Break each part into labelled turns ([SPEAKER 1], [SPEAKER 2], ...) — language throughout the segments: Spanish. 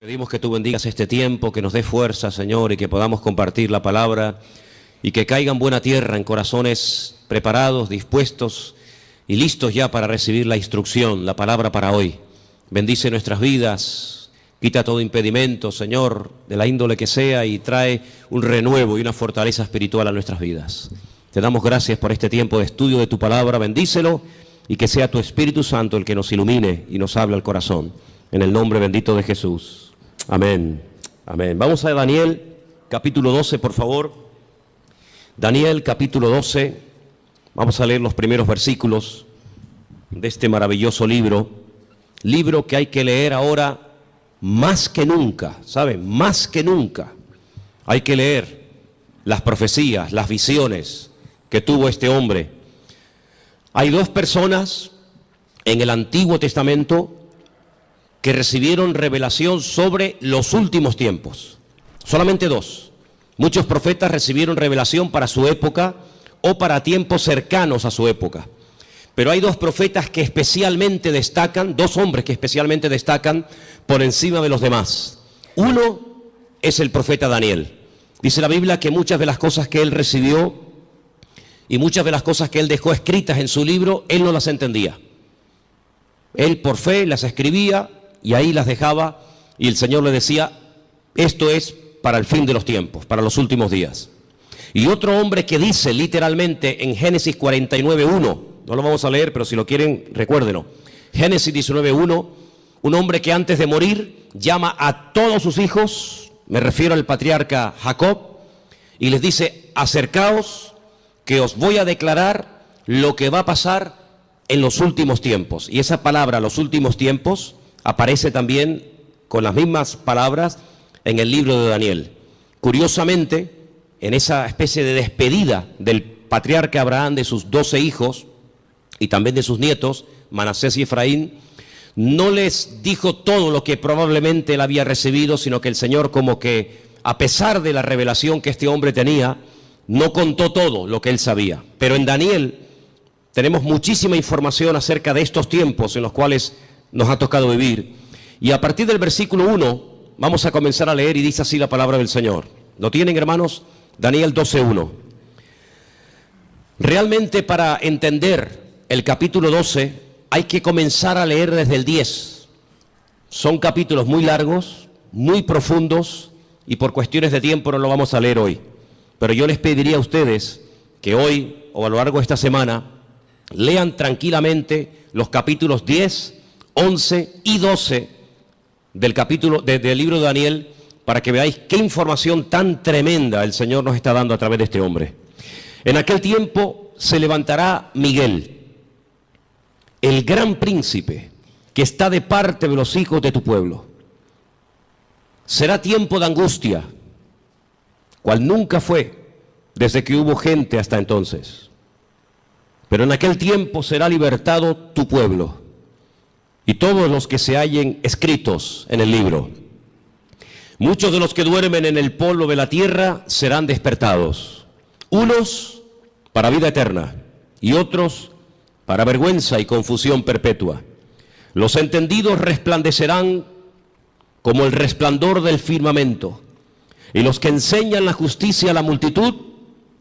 [SPEAKER 1] Pedimos que tú bendigas este tiempo, que nos dé fuerza, Señor, y que podamos compartir la palabra y que caiga en buena tierra, en corazones preparados, dispuestos y listos ya para recibir la instrucción, la palabra para hoy. Bendice nuestras vidas, quita todo impedimento, Señor, de la índole que sea, y trae un renuevo y una fortaleza espiritual a nuestras vidas. Te damos gracias por este tiempo de estudio de tu palabra, bendícelo y que sea tu Espíritu Santo el que nos ilumine y nos hable al corazón. En el nombre bendito de Jesús. Amén. Amén. Vamos a Daniel, capítulo 12, por favor. Daniel, capítulo 12. Vamos a leer los primeros versículos de este maravilloso libro. Libro que hay que leer ahora más que nunca, ¿saben? Más que nunca. Hay que leer las profecías, las visiones que tuvo este hombre. Hay dos personas en el Antiguo Testamento que recibieron revelación sobre los últimos tiempos. Solamente dos. Muchos profetas recibieron revelación para su época o para tiempos cercanos a su época. Pero hay dos profetas que especialmente destacan, dos hombres que especialmente destacan por encima de los demás. Uno es el profeta Daniel. Dice la Biblia que muchas de las cosas que él recibió y muchas de las cosas que él dejó escritas en su libro, él no las entendía. Él por fe las escribía y ahí las dejaba, y el Señor le decía: esto es para el fin de los tiempos, para los últimos días. Y otro hombre que dice literalmente en Génesis 49:1, no lo vamos a leer, pero si lo quieren, recuérdenlo. Génesis 19:1, un hombre que antes de morir llama a todos sus hijos, me refiero al patriarca Jacob, y les dice: acercaos, que os voy a declarar lo que va a pasar en los últimos tiempos. Y esa palabra, los últimos tiempos, aparece también con las mismas palabras en el libro de Daniel. Curiosamente, en esa especie de despedida del patriarca Abraham de sus 12 hijos y también de sus nietos, Manasés y Efraín, no les dijo todo lo que probablemente él había recibido, sino que el Señor, como que a pesar de la revelación que este hombre tenía, no contó todo lo que él sabía. Pero en Daniel tenemos muchísima información acerca de estos tiempos en los cuales nos ha tocado vivir. Y a partir del versículo 1 vamos a comenzar a leer, y dice así la palabra del Señor. ¿Lo tienen, hermanos? Daniel 12:1. Realmente, para entender el capítulo 12 hay que comenzar a leer desde el 10. Son capítulos muy largos, muy profundos, y por cuestiones de tiempo no lo vamos a leer hoy. Pero yo les pediría a ustedes que hoy o a lo largo de esta semana lean tranquilamente los capítulos 10, 11 y 12 del libro de Daniel, para que veáis qué información tan tremenda el Señor nos está dando a través de este hombre. En aquel tiempo se levantará Miguel, el gran príncipe, que está de parte de los hijos de tu pueblo. Será tiempo de angustia, cual nunca fue desde que hubo gente hasta entonces. Pero en aquel tiempo será libertado tu pueblo y todos los que se hallen escritos en el libro. Muchos de los que duermen en el polvo de la tierra serán despertados, unos para vida eterna y otros para vergüenza y confusión perpetua. Los entendidos resplandecerán como el resplandor del firmamento, y los que enseñan la justicia a la multitud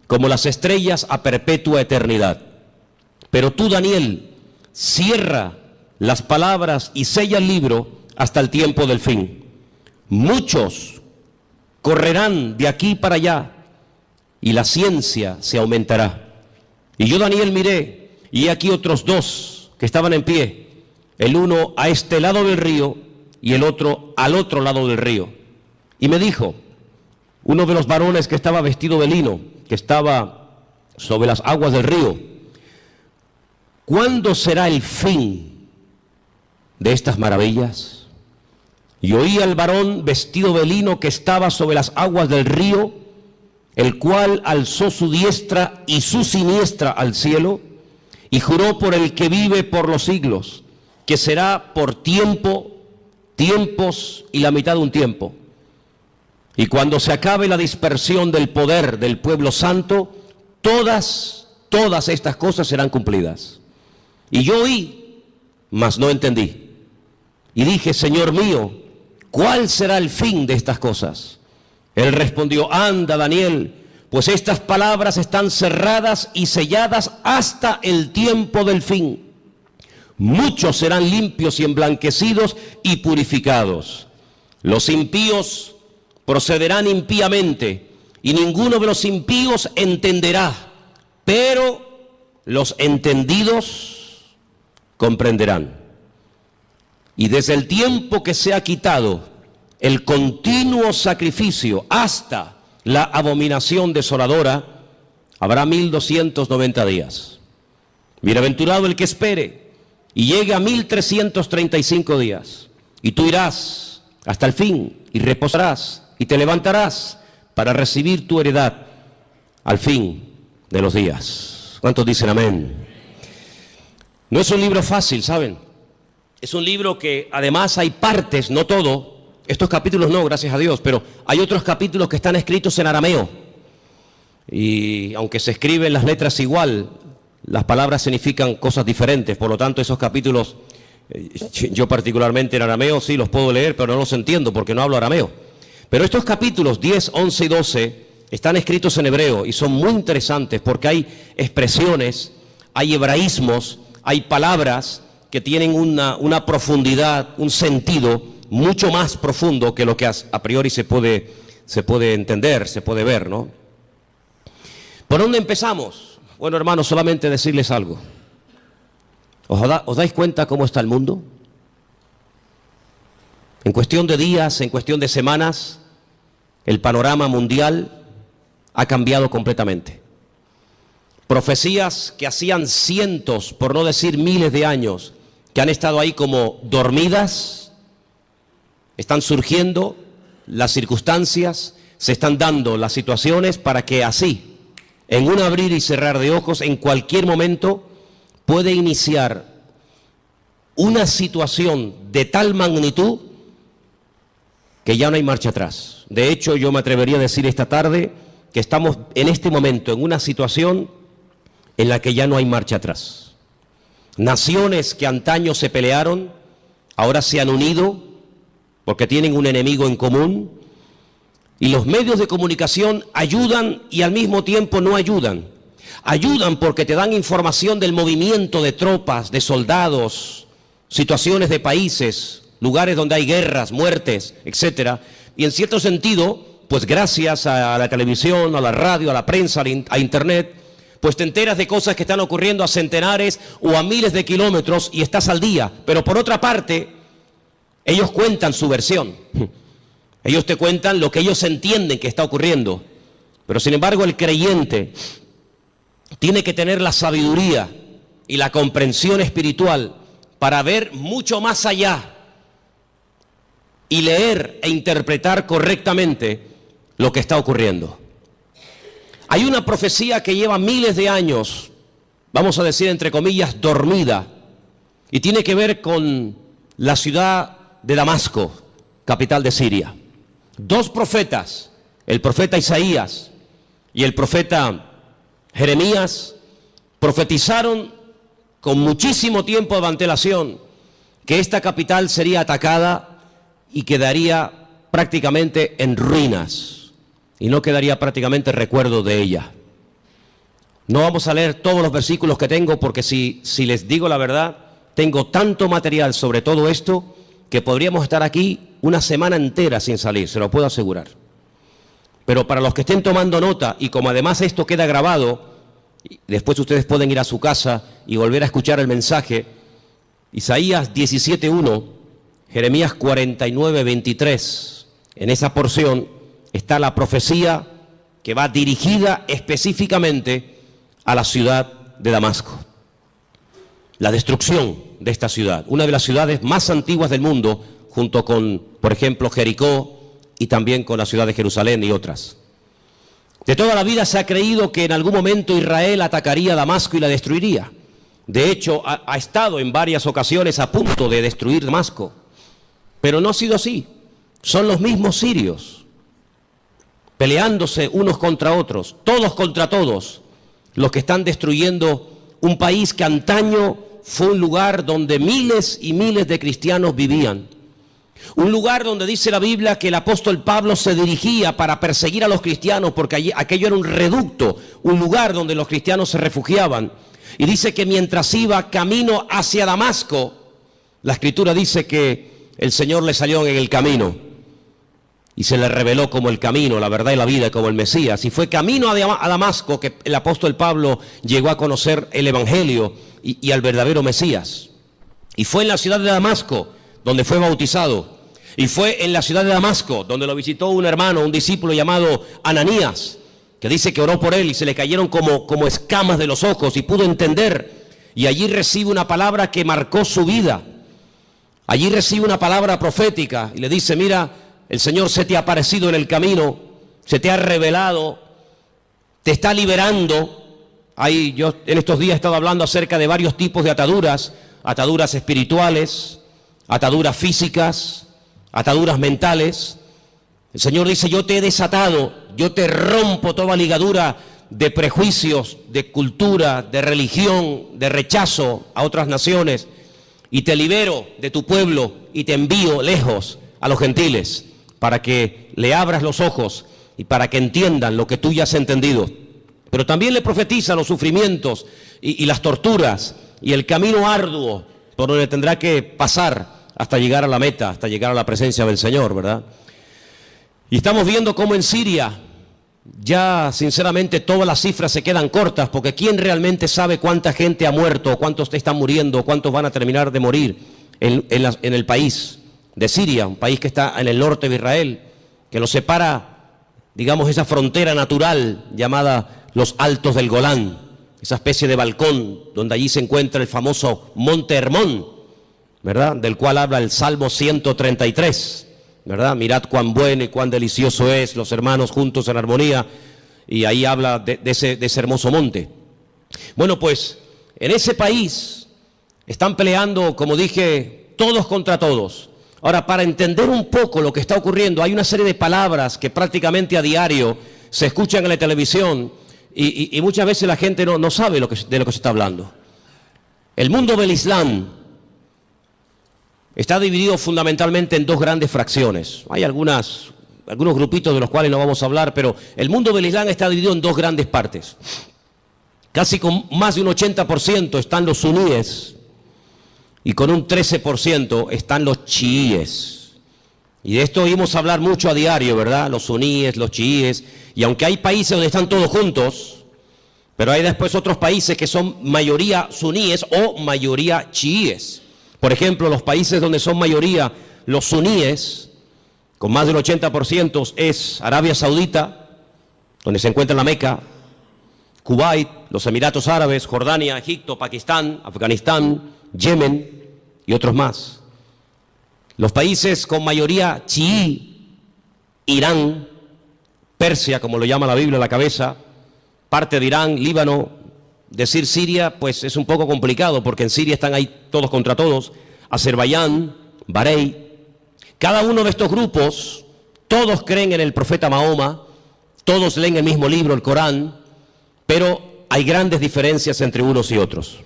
[SPEAKER 1] como las estrellas a perpetua eternidad. Pero tú, Daniel, cierra las palabras y sella el libro hasta el tiempo del fin. Muchos correrán de aquí para allá y la ciencia se aumentará. Y yo, Daniel, miré, y he aquí otros dos que estaban en pie, el uno a este lado del río y el otro al otro lado del río. Y me dijo uno de los varones que estaba vestido de lino, que estaba sobre las aguas del río: ¿cuándo será el fin de estas maravillas? Y oí al varón vestido de lino que estaba sobre las aguas del río, el cual alzó su diestra y su siniestra al cielo, y juró por el que vive por los siglos, que será por tiempo, tiempos y la mitad de un tiempo. Y cuando se acabe la dispersión del poder del pueblo santo, todas estas cosas serán cumplidas. Y yo oí, mas no entendí. Y dije: Señor mío, ¿cuál será el fin de estas cosas? Él respondió, anda, Daniel, pues estas palabras están cerradas y selladas hasta el tiempo del fin. Muchos serán limpios y emblanquecidos y purificados. Los impíos procederán impíamente, y ninguno de los impíos entenderá, pero los entendidos comprenderán. Y desde el tiempo que se ha quitado el continuo sacrificio hasta la abominación desoladora, habrá 1290 días. Bienaventurado el que espere y llegue a 1335 días. Y tú irás hasta el fin y reposarás y te levantarás para recibir tu heredad al fin de los días. ¿Cuántos dicen amén? No es un libro fácil, ¿saben? Es un libro que además hay partes, no todo. Estos capítulos no, gracias a Dios, pero hay otros capítulos que están escritos en arameo. Y aunque se escriben las letras igual, las palabras significan cosas diferentes. Por lo tanto, esos capítulos, yo particularmente en arameo sí los puedo leer, pero no los entiendo porque no hablo arameo. Pero estos capítulos 10, 11 y 12 están escritos en hebreo y son muy interesantes porque hay expresiones, hay hebraísmos, hay palabras que tienen una profundidad, un sentido mucho más profundo que lo que a priori se puede entender, se puede ver, ¿no? ¿Por dónde empezamos? Bueno, hermanos, solamente decirles algo. ¿Os dais cuenta cómo está el mundo? En cuestión de días, en cuestión de semanas, el panorama mundial ha cambiado completamente. Profecías que hacían cientos, por no decir miles de años, que han estado ahí como dormidas, están surgiendo las circunstancias, se están dando las situaciones para que así, en un abrir y cerrar de ojos, en cualquier momento, puede iniciar una situación de tal magnitud que ya no hay marcha atrás. De hecho, yo me atrevería a decir esta tarde que estamos en este momento en una situación en la que ya no hay marcha atrás. Naciones que antaño se pelearon, ahora se han unido porque tienen un enemigo en común, y los medios de comunicación ayudan y al mismo tiempo no ayudan. Ayudan porque te dan información del movimiento de tropas, de soldados, situaciones de países, lugares donde hay guerras, muertes, etcétera. Y en cierto sentido, pues gracias a la televisión, a la radio, a la prensa, a internet, pues te enteras de cosas que están ocurriendo a centenares o a miles de kilómetros y estás al día. Pero por otra parte, ellos cuentan su versión. Ellos te cuentan lo que ellos entienden que está ocurriendo. Pero sin embargo, el creyente tiene que tener la sabiduría y la comprensión espiritual para ver mucho más allá y leer e interpretar correctamente lo que está ocurriendo. Hay una profecía que lleva miles de años, vamos a decir entre comillas, dormida, y tiene que ver con la ciudad de Damasco, capital de Siria. Dos profetas, el profeta Isaías y el profeta Jeremías, profetizaron con muchísimo tiempo de antelación que esta capital sería atacada y quedaría prácticamente en ruinas y no quedaría prácticamente recuerdo de ella. No vamos a leer todos los versículos que tengo porque si les digo la verdad, tengo tanto material sobre todo esto que podríamos estar aquí una semana entera sin salir, se lo puedo asegurar. Pero para los que estén tomando nota, y como además esto queda grabado, después ustedes pueden ir a su casa y volver a escuchar el mensaje, Isaías 17:1, Jeremías 49:23, en esa porción está la profecía que va dirigida específicamente a la ciudad de Damasco. La destrucción de esta ciudad, una de las ciudades más antiguas del mundo, junto con, por ejemplo, Jericó y también con la ciudad de Jerusalén y otras. De toda la vida se ha creído que en algún momento Israel atacaría Damasco y la destruiría. De hecho, ha estado en varias ocasiones a punto de destruir Damasco. Pero no ha sido así. Son los mismos sirios, peleándose unos contra otros, todos contra todos, los que están destruyendo un país que antaño fue un lugar donde miles y miles de cristianos vivían. Un lugar donde dice la Biblia que el apóstol Pablo se dirigía para perseguir a los cristianos, porque allí, aquello era un reducto, un lugar donde los cristianos se refugiaban. Y dice que mientras iba camino hacia Damasco, la Escritura dice que el Señor le salió en el camino y se le reveló como el camino, la verdad y la vida, como el Mesías. Y fue camino a Damasco que el apóstol Pablo llegó a conocer el Evangelio y al verdadero Mesías. Y fue en la ciudad de Damasco donde fue bautizado. Y fue en la ciudad de Damasco donde lo visitó un hermano, un discípulo llamado Ananías, que dice que oró por él y se le cayeron como escamas de los ojos y pudo entender. Y allí recibe una palabra que marcó su vida. Allí recibe una palabra profética y le dice: mira, el Señor se te ha aparecido en el camino, se te ha revelado, te está liberando. Yo en estos días he estado hablando acerca de varios tipos de ataduras, ataduras espirituales, ataduras físicas, ataduras mentales. El Señor dice: yo te he desatado, yo te rompo toda ligadura de prejuicios, de cultura, de religión, de rechazo a otras naciones, y te libero de tu pueblo y te envío lejos a los gentiles para que le abras los ojos y para que entiendan lo que tú ya has entendido. Pero también le profetiza los sufrimientos y las torturas y el camino arduo por donde tendrá que pasar hasta llegar a la meta, hasta llegar a la presencia del Señor, ¿verdad? Y estamos viendo cómo en Siria ya sinceramente todas las cifras se quedan cortas, porque ¿quién realmente sabe cuánta gente ha muerto, cuántos están muriendo, cuántos van a terminar de morir en el país de Siria, un país que está en el norte de Israel, que lo separa, digamos, esa frontera natural llamada los Altos del Golán, esa especie de balcón donde allí se encuentra el famoso Monte Hermón, ¿verdad?, del cual habla el Salmo 133, ¿verdad? Mirad cuán bueno y cuán delicioso es los hermanos juntos en armonía, y ahí habla de ese hermoso monte. Bueno, pues en ese país están peleando, como dije, todos contra todos. Ahora, para entender un poco lo que está ocurriendo, hay una serie de palabras que prácticamente a diario se escuchan en la televisión y muchas veces la gente no sabe de lo que se está hablando. El mundo del Islam está dividido fundamentalmente en dos grandes fracciones. Hay algunos grupitos de los cuales no vamos a hablar, pero el mundo del Islam está dividido en dos grandes partes. Casi con más de un 80% están los suníes y con un 13% están los chiíes. Y de esto oímos hablar mucho a diario, ¿verdad? Los suníes, los chiíes. Y aunque hay países donde están todos juntos, pero hay después otros países que son mayoría suníes o mayoría chiíes. Por ejemplo, los países donde son mayoría los suníes, con más del 80%, es Arabia Saudita, donde se encuentra la Meca, Kuwait, los Emiratos Árabes, Jordania, Egipto, Pakistán, Afganistán, Yemen y otros más. Los países con mayoría chií, Irán, Persia, como lo llama la Biblia a la cabeza, parte de Irán, Líbano. Decir Siria, pues es un poco complicado, porque en Siria están ahí todos contra todos, Azerbaiyán, Bahrein. Cada uno de estos grupos, todos creen en el profeta Mahoma, todos leen el mismo libro, el Corán, pero hay grandes diferencias entre unos y otros.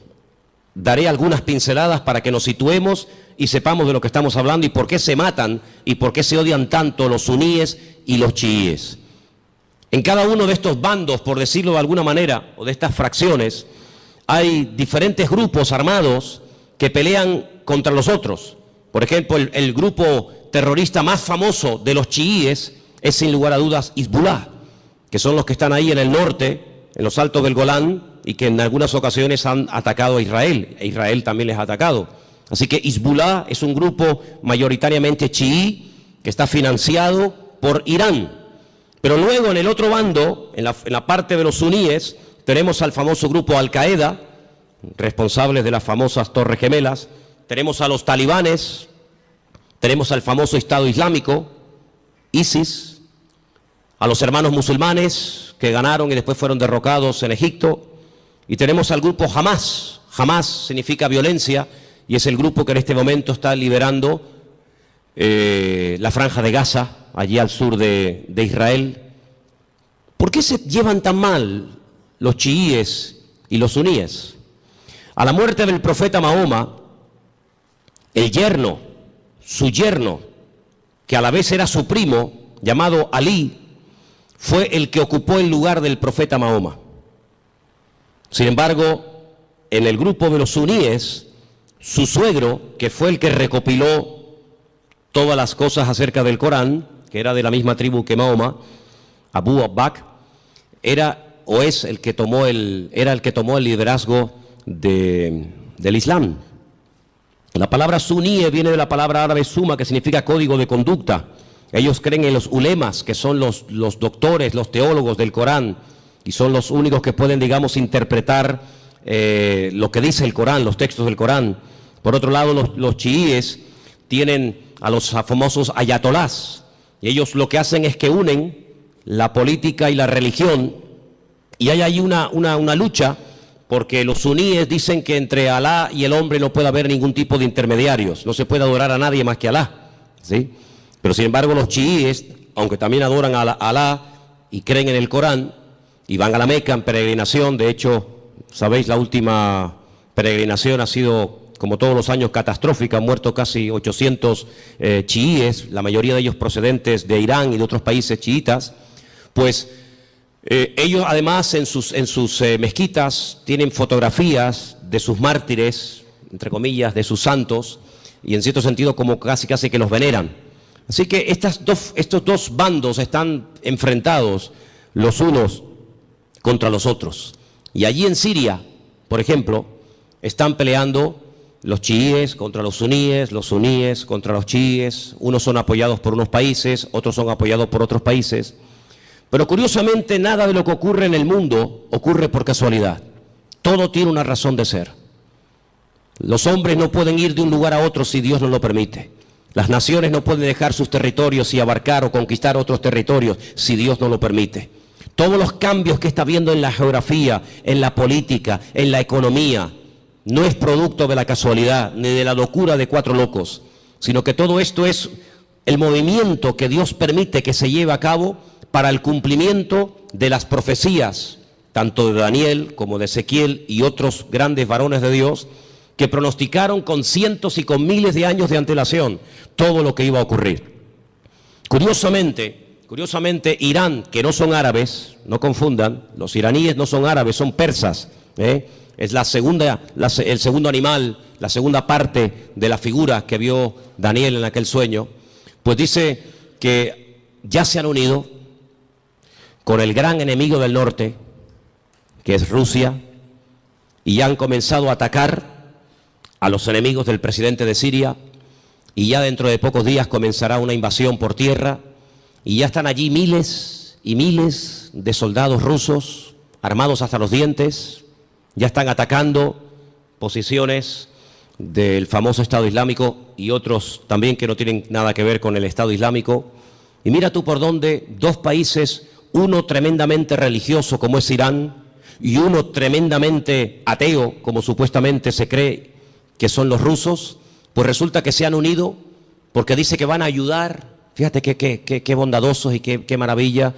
[SPEAKER 1] Daré algunas pinceladas para que nos situemos y sepamos de lo que estamos hablando y por qué se matan y por qué se odian tanto los suníes y los chiíes. En cada uno de estos bandos, por decirlo de alguna manera, o de estas fracciones, hay diferentes grupos armados que pelean contra los otros. Por ejemplo, el grupo terrorista más famoso de los chiíes es sin lugar a dudas Hezbollah, que son los que están ahí en el norte, en los Altos del Golán, y que en algunas ocasiones han atacado a Israel, e Israel también les ha atacado. Así que Hezbollah es un grupo mayoritariamente chií que está financiado por Irán. Pero luego en el otro bando, en la parte de los suníes, tenemos al famoso grupo Al-Qaeda, responsables de las famosas Torres Gemelas, tenemos a los talibanes, tenemos al famoso Estado Islámico, ISIS, a los hermanos musulmanes que ganaron y después fueron derrocados en Egipto, y tenemos al grupo Hamas. Hamas significa violencia y es el grupo que en este momento está liberando la franja de Gaza, allí al sur de Israel. ¿Por qué se llevan tan mal los chiíes y los suníes? A la muerte del profeta Mahoma, su yerno, que a la vez era su primo, llamado Alí, fue el que ocupó el lugar del profeta Mahoma. Sin embargo, en el grupo de los suníes, su suegro, que fue el que recopiló todas las cosas acerca del Corán, que era de la misma tribu que Mahoma, Abu Bakr, era el que tomó el liderazgo del Islam. La palabra suní viene de la palabra árabe suma, que significa código de conducta. Ellos creen en los ulemas, que son los doctores, los teólogos del Corán, y son los únicos que pueden, digamos, interpretar lo que dice el Corán, los textos del Corán. Por otro lado, los chiíes tienen a los famosos ayatolás, y ellos lo que hacen es que unen la política y la religión, y hay ahí una lucha, porque los suníes dicen que entre Alá y el hombre no puede haber ningún tipo de intermediarios, no se puede adorar a nadie más que a Alá, ¿sí? Pero sin embargo los chiíes, aunque también adoran a Alá y creen en el Corán, y van a la Meca en peregrinación. De hecho, sabéis, la última peregrinación ha sido, como todos los años, catastrófica. Han muerto casi 800 chiíes, la mayoría de ellos procedentes de Irán y de otros países chiitas. Pues ellos además en sus mezquitas tienen fotografías de sus mártires, entre comillas, de sus santos, y en cierto sentido como casi que los veneran. Así que estos dos bandos están enfrentados los unos contra los otros. Y allí en Siria, por ejemplo, están peleando los chiíes contra los suníes contra los chiíes. Unos son apoyados por unos países, otros son apoyados por otros países. Pero curiosamente nada de lo que ocurre en el mundo ocurre por casualidad. Todo tiene una razón de ser. Los hombres no pueden ir de un lugar a otro si Dios no lo permite. Las naciones no pueden dejar sus territorios y abarcar o conquistar otros territorios si Dios no lo permite. Todos los cambios que está habiendo en la geografía, en la política, en la economía, no es producto de la casualidad ni de la locura de cuatro locos, sino que todo esto es el movimiento que Dios permite que se lleve a cabo para el cumplimiento de las profecías, tanto de Daniel como de Ezequiel y otros grandes varones de Dios, que pronosticaron con cientos y con miles de años de antelación todo lo que iba a ocurrir. Curiosamente, Irán, que no son árabes, no confundan, los iraníes no son árabes, son persas, es el segundo animal, la segunda parte de la figura que vio Daniel en aquel sueño, pues dice que ya se han unido con el gran enemigo del norte, que es Rusia, y ya han comenzado a atacar a los enemigos del presidente de Siria, y ya dentro de pocos días comenzará una invasión por tierra, y ya están allí miles y miles de soldados rusos, armados hasta los dientes, ya están atacando posiciones del famoso Estado Islámico y otros también que no tienen nada que ver con el Estado Islámico. Y mira tú por dónde dos países, uno tremendamente religioso como es Irán, y uno tremendamente ateo, como supuestamente se cree que son los rusos, pues resulta que se han unido porque dice que van a ayudar. Fíjate qué bondadosos y qué maravilla.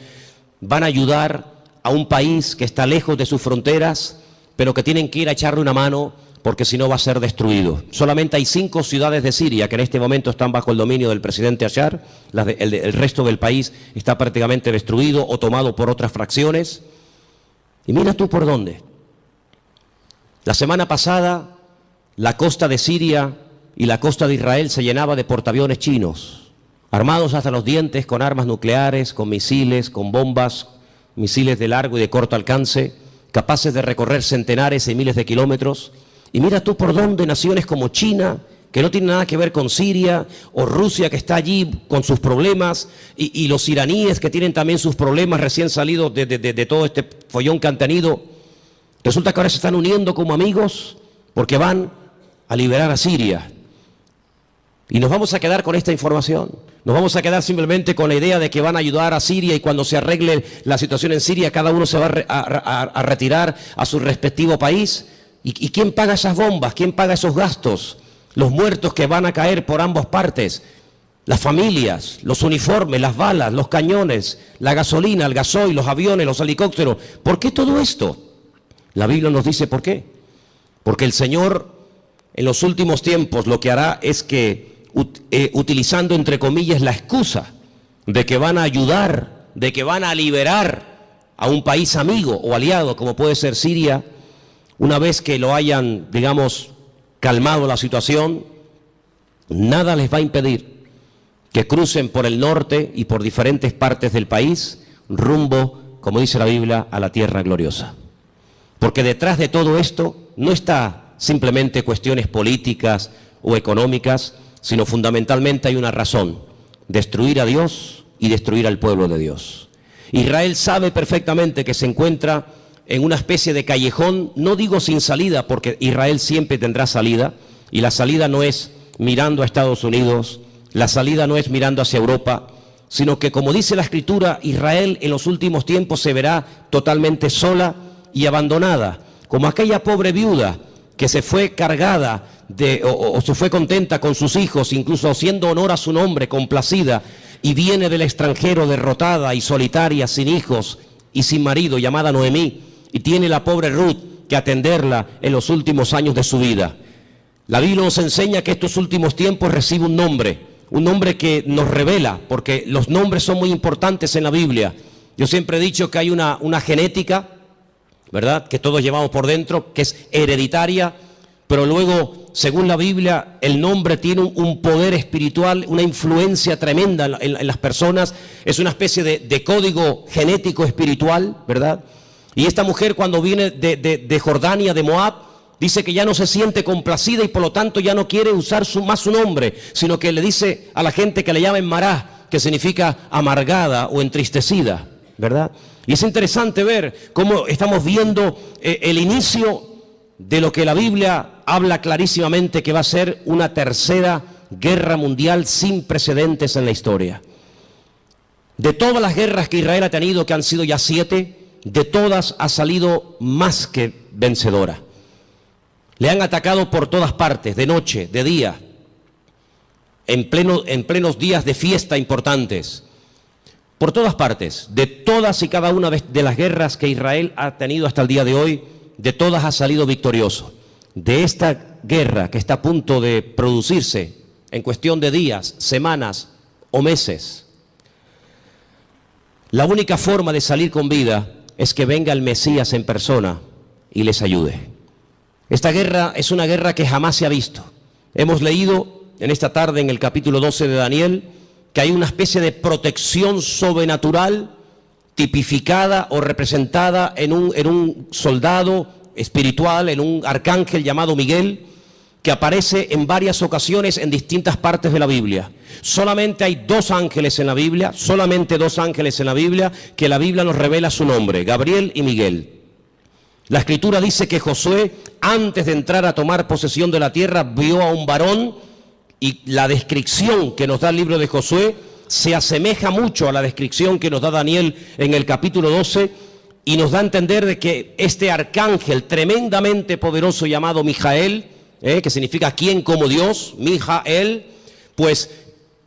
[SPEAKER 1] Van a ayudar a un país que está lejos de sus fronteras, pero que tienen que ir a echarle una mano porque si no va a ser destruido. Solamente hay 5 ciudades de Siria que en este momento están bajo el dominio del presidente Bashar. El resto del país está prácticamente destruido o tomado por otras fracciones. Y mira tú por dónde. La semana pasada la costa de Siria y la costa de Israel se llenaba de portaaviones chinos, armados hasta los dientes con armas nucleares, con misiles, con bombas, misiles de largo y de corto alcance, capaces de recorrer centenares y miles de kilómetros. Y mira tú por dónde naciones como China, que no tiene nada que ver con Siria, o Rusia, que está allí con sus problemas, y los iraníes, que tienen también sus problemas recién salidos de todo este follón que han tenido, resulta que ahora se están uniendo como amigos porque van a liberar a Siria. Y nos vamos a quedar con esta información, nos vamos a quedar simplemente con la idea de que van a ayudar a Siria y cuando se arregle la situación en Siria cada uno se va a retirar a su respectivo país. ¿Y quién paga esas bombas? ¿Quién paga esos gastos? Los muertos que van a caer por ambas partes, las familias, los uniformes, las balas, los cañones, la gasolina, el gasoil, los aviones, los helicópteros. ¿Por qué todo esto? La Biblia nos dice por qué. Porque el Señor en los últimos tiempos lo que hará es que utilizando entre comillas la excusa de que van a ayudar, de que van a liberar a un país amigo o aliado como puede ser Siria, una vez que lo hayan, digamos, calmado la situación, nada les va a impedir que crucen por el norte y por diferentes partes del país rumbo, como dice la Biblia, a la tierra gloriosa. Porque detrás de todo esto no está simplemente cuestiones políticas o económicas, sino fundamentalmente hay una razón: destruir a Dios y destruir al pueblo de Dios. Israel sabe perfectamente que se encuentra en una especie de callejón, no digo sin salida, porque Israel siempre tendrá salida, y la salida no es mirando a Estados Unidos, la salida no es mirando hacia Europa, sino que, como dice la Escritura, Israel en los últimos tiempos se verá totalmente sola y abandonada, como aquella pobre viuda que se fue cargada o se fue contenta con sus hijos, incluso haciendo honor a su nombre, complacida, y viene del extranjero derrotada y solitaria, sin hijos y sin marido, llamada Noemí, y tiene la pobre Ruth que atenderla en los últimos años de su vida. La Biblia nos enseña que estos últimos tiempos recibe un nombre que nos revela, porque los nombres son muy importantes en la Biblia. Yo siempre he dicho que hay una genética, ¿verdad?, que todos llevamos por dentro, que es hereditaria, pero luego, según la Biblia, el nombre tiene un poder espiritual, una influencia tremenda en las personas. Es una especie de código genético espiritual, ¿verdad? Y esta mujer, cuando viene de Jordania, de Moab, dice que ya no se siente complacida y por lo tanto ya no quiere usar más su nombre, sino que le dice a la gente que le llamen Mará, que significa amargada o entristecida, ¿verdad? Y es interesante ver cómo estamos viendo el inicio de lo que la Biblia habla clarísimamente, que va a ser una tercera guerra mundial sin precedentes en la historia. De todas las guerras que Israel ha tenido, que han sido ya 7, de todas ha salido más que vencedora. Le han atacado por todas partes, de noche, de día, en plenos días de fiesta importantes. Por todas partes, de todas y cada una de las guerras que Israel ha tenido hasta el día de hoy, de todas ha salido victorioso. De esta guerra que está a punto de producirse en cuestión de días, semanas o meses, la única forma de salir con vida es que venga el Mesías en persona y les ayude. Esta guerra es una guerra que jamás se ha visto. Hemos leído en esta tarde en el capítulo 12 de Daniel que hay una especie de protección sobrenatural tipificada o representada en un soldado espiritual, en un arcángel llamado Miguel, que aparece en varias ocasiones en distintas partes de la Biblia. Solamente hay 2 ángeles en la Biblia, solamente 2 ángeles en la Biblia, que la Biblia nos revela su nombre: Gabriel y Miguel. La Escritura dice que Josué, antes de entrar a tomar posesión de la tierra, vio a un varón, y la descripción que nos da el libro de Josué se asemeja mucho a la descripción que nos da Daniel en el capítulo 12, y nos da a entender de que este arcángel tremendamente poderoso llamado Mijael, que significa quien como Dios, Mijael, pues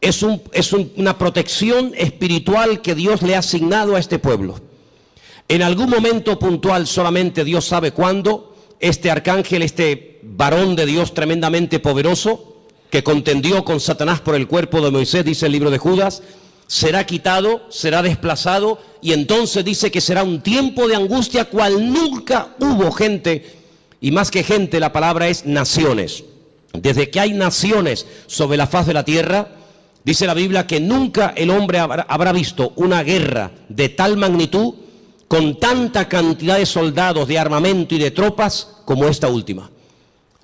[SPEAKER 1] es una protección espiritual que Dios le ha asignado a este pueblo. En algún momento puntual, solamente Dios sabe cuándo, este arcángel, este varón de Dios tremendamente poderoso, que contendió con Satanás por el cuerpo de Moisés, dice el libro de Judas, será quitado, será desplazado, y entonces dice que será un tiempo de angustia cual nunca hubo gente, y más que gente, la palabra es naciones. Desde que hay naciones sobre la faz de la tierra, dice la Biblia que nunca el hombre habrá visto una guerra de tal magnitud, con tanta cantidad de soldados, de armamento y de tropas como esta última.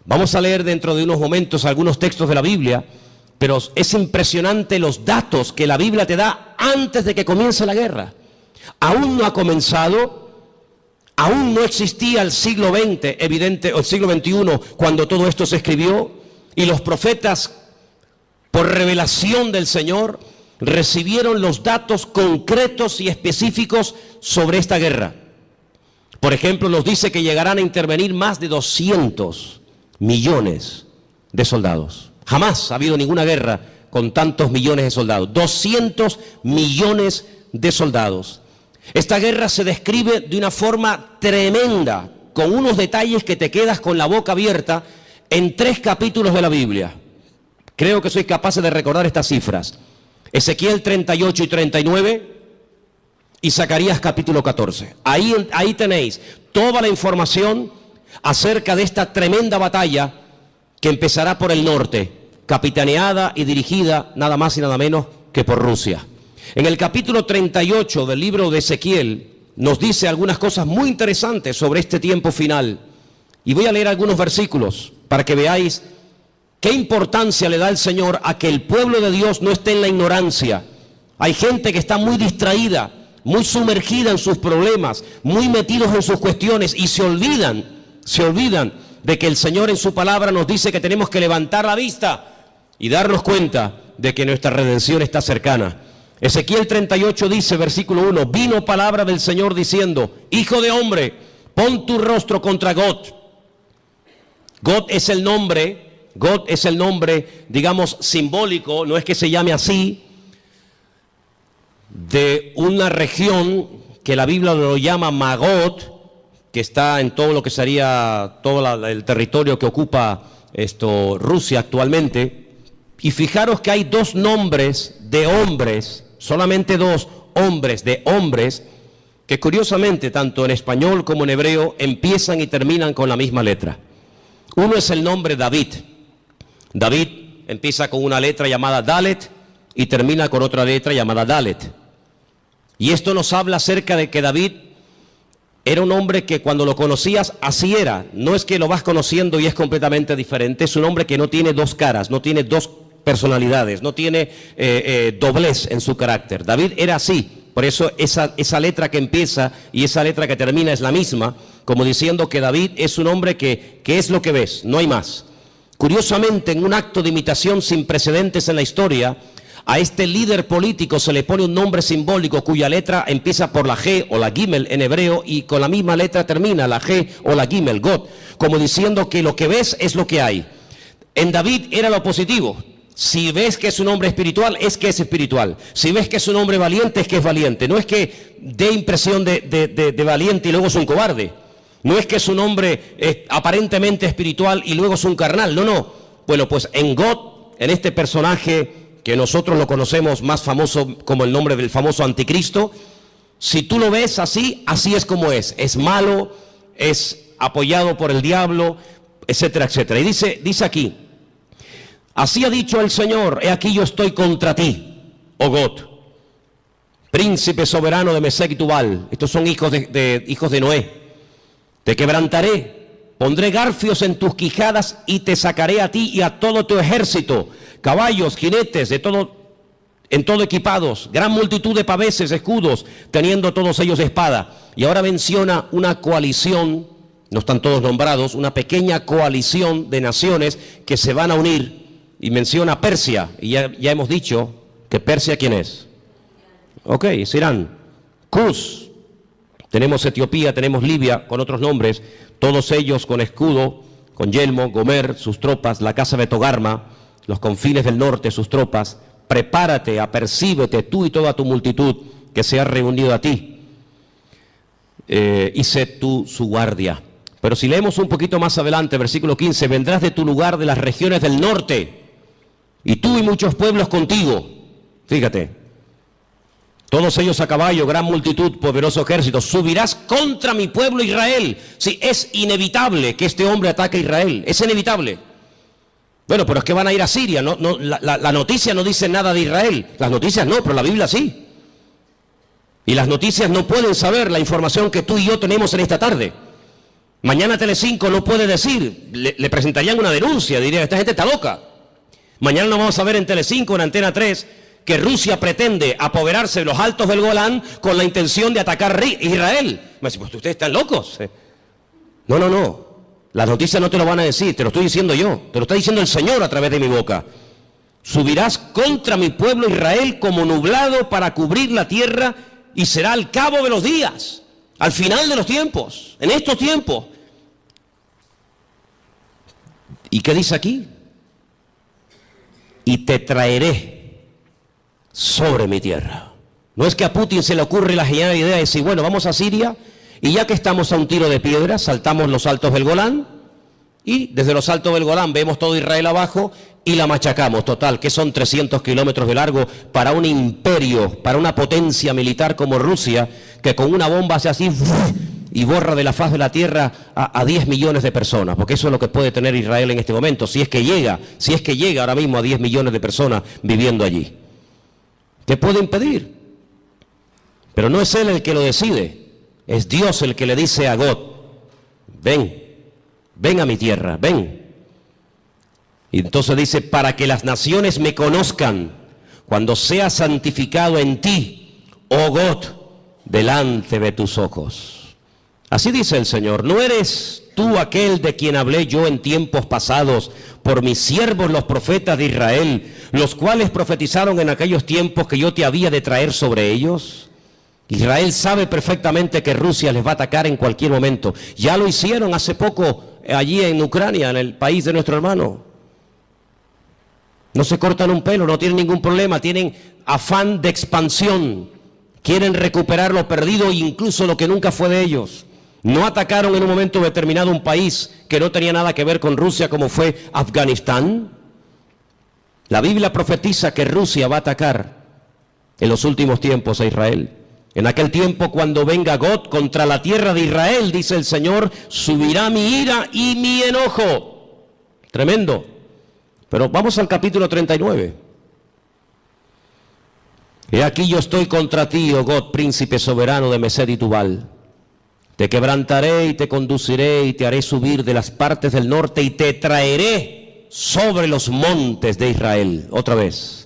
[SPEAKER 1] Vamos a leer dentro de unos momentos algunos textos de la Biblia, pero es impresionante los datos que la Biblia te da antes de que comience la guerra. Aún no ha comenzado, aún no existía el siglo XX, o el siglo XXI, cuando todo esto se escribió, y los profetas, por revelación del Señor, recibieron los datos concretos y específicos sobre esta guerra. Por ejemplo, nos dice que llegarán a intervenir más de 200 millones de soldados. Jamás ha habido ninguna guerra con tantos millones de soldados. 200 millones de soldados. Esta guerra se describe de una forma tremenda, con unos detalles que te quedas con la boca abierta, en 3 capítulos de la Biblia. Creo que sois capaces de recordar estas cifras. Ezequiel 38 y 39 y Zacarías capítulo 14. Ahí tenéis toda la información acerca de esta tremenda batalla que empezará por el norte, capitaneada y dirigida nada más y nada menos que por Rusia. En el capítulo 38 del libro de Ezequiel nos dice algunas cosas muy interesantes sobre este tiempo final. Y voy a leer algunos versículos para que veáis qué importancia le da el Señor a que el pueblo de Dios no esté en la ignorancia. Hay gente que está muy distraída, muy sumergida en sus problemas, muy metidos en sus cuestiones y se olvidan de que el Señor en su palabra nos dice que tenemos que levantar la vista y darnos cuenta de que nuestra redención está cercana. Ezequiel 38 dice, versículo 1, vino palabra del Señor diciendo, hijo de hombre, pon tu rostro contra Gog. Gog es el nombre, digamos, simbólico, no es que se llame así, de una región que la Biblia lo llama Magot, que está en todo lo que sería todo el territorio que ocupa Rusia actualmente. Y fijaros que hay dos nombres de hombres, solamente dos hombres de hombres, que curiosamente tanto en español como en hebreo empiezan y terminan con la misma letra. Uno es el nombre David. David empieza con una letra llamada Dalet y termina con otra letra llamada Dalet. Y esto nos habla acerca de que David era un hombre que cuando lo conocías así era. No es que lo vas conociendo y es completamente diferente. Es un hombre que no tiene dos caras, no tiene dos personalidades, no tiene doblez en su carácter. David era así. Por eso esa letra que empieza y esa letra que termina es la misma, como diciendo que David es un hombre que es lo que ves, no hay más. Curiosamente, en un acto de imitación sin precedentes en la historia, a este líder político se le pone un nombre simbólico cuya letra empieza por la G o la Gimel en hebreo y con la misma letra termina la G o la Gimel, God, como diciendo que lo que ves es lo que hay. En David era lo positivo. Si ves que es un hombre espiritual, es que es espiritual. Si ves que es un hombre valiente, es que es valiente. No es que dé impresión de valiente y luego es un cobarde. No es que es un hombre aparentemente espiritual y luego es un carnal. No. Bueno, pues en God, en este personaje que nosotros lo conocemos más famoso como el nombre del famoso anticristo, si tú lo ves así, así es como es. Es malo, es apoyado por el diablo, etcétera, etcétera. Y dice aquí, así ha dicho el Señor, he aquí yo estoy contra ti, oh God, príncipe soberano de Mesec y Tubal. Estos son hijos de Noé. Te quebrantaré, pondré garfios en tus quijadas y te sacaré a ti y a todo tu ejército, caballos, jinetes, en todo equipados, gran multitud de paveses, escudos, teniendo todos ellos espada. Y ahora menciona una coalición, no están todos nombrados, una pequeña coalición de naciones que se van a unir. Y menciona Persia, y ya hemos dicho que Persia, ¿quién es? Ok, es Irán. Cus, tenemos Etiopía, tenemos Libia, con otros nombres, todos ellos con escudo, con yelmo, Gomer, sus tropas, la casa de Togarma, los confines del norte, sus tropas. Prepárate, apercíbete tú y toda tu multitud que se ha reunido a ti, y sé tú su guardia. Pero si leemos un poquito más adelante, versículo 15, vendrás de tu lugar de las regiones del norte, y tú y muchos pueblos contigo. Fíjate, todos ellos a caballo, gran multitud, poderoso ejército. Subirás contra mi pueblo Israel. Sí, es inevitable que este hombre ataque a Israel, es inevitable. Bueno, pero es que van a ir a Siria. La noticia no dice nada de Israel. Las noticias no, pero la Biblia sí. Y las noticias no pueden saber la información que tú y yo tenemos en esta tarde. Mañana Telecinco no puede decir, le presentarían una denuncia, dirían, esta gente está loca. Mañana no vamos a ver en Telecinco, en Antena 3, que Rusia pretende apoderarse de los altos del Golán con la intención de atacar Israel. Me dice, pues ustedes están locos. No. Las noticias no te lo van a decir, te lo estoy diciendo yo, te lo está diciendo el Señor a través de mi boca. Subirás contra mi pueblo Israel como nublado para cubrir la tierra y será al cabo de los días, al final de los tiempos, en estos tiempos. ¿Y qué dice aquí? Y te traeré sobre mi tierra. No es que a Putin se le ocurre la genial idea de decir, bueno, vamos a Siria y ya que estamos a un tiro de piedra, saltamos los altos del Golán Y desde los altos del Golán vemos todo Israel abajo y la machacamos. Total, que son 300 kilómetros de largo para un imperio, para una potencia militar como Rusia, que con una bomba hace así y borra de la faz de la tierra a 10 millones de personas, porque eso es lo que puede tener Israel en este momento, si es que llega ahora mismo a 10 millones de personas viviendo allí. ¿Qué puede impedir? Pero no es él el que lo decide, es Dios el que le dice a God, ven a mi tierra, ven. Y entonces dice, para que las naciones me conozcan, cuando sea santificado en ti, oh God, delante de tus ojos. Así dice el Señor, ¿no eres tú aquel de quien hablé yo en tiempos pasados por mis siervos los profetas de Israel, los cuales profetizaron en aquellos tiempos que yo te había de traer sobre ellos? Israel sabe perfectamente que Rusia les va a atacar en cualquier momento. Ya lo hicieron hace poco allí en Ucrania, en el país de nuestro hermano. No se cortan un pelo, no tienen ningún problema, tienen afán de expansión. Quieren recuperar lo perdido e incluso lo que nunca fue de ellos. No atacaron en un momento determinado un país que no tenía nada que ver con Rusia, como fue Afganistán. La Biblia profetiza que Rusia va a atacar en los últimos tiempos a Israel. En aquel tiempo, cuando venga God contra la tierra de Israel, dice el Señor, subirá mi ira y mi enojo. Tremendo. Pero vamos al capítulo 39. He aquí yo estoy contra ti, oh God, príncipe soberano de Mesed y Tubal. Te quebrantaré y te conduciré y te haré subir de las partes del norte y te traeré sobre los montes de Israel. Otra vez.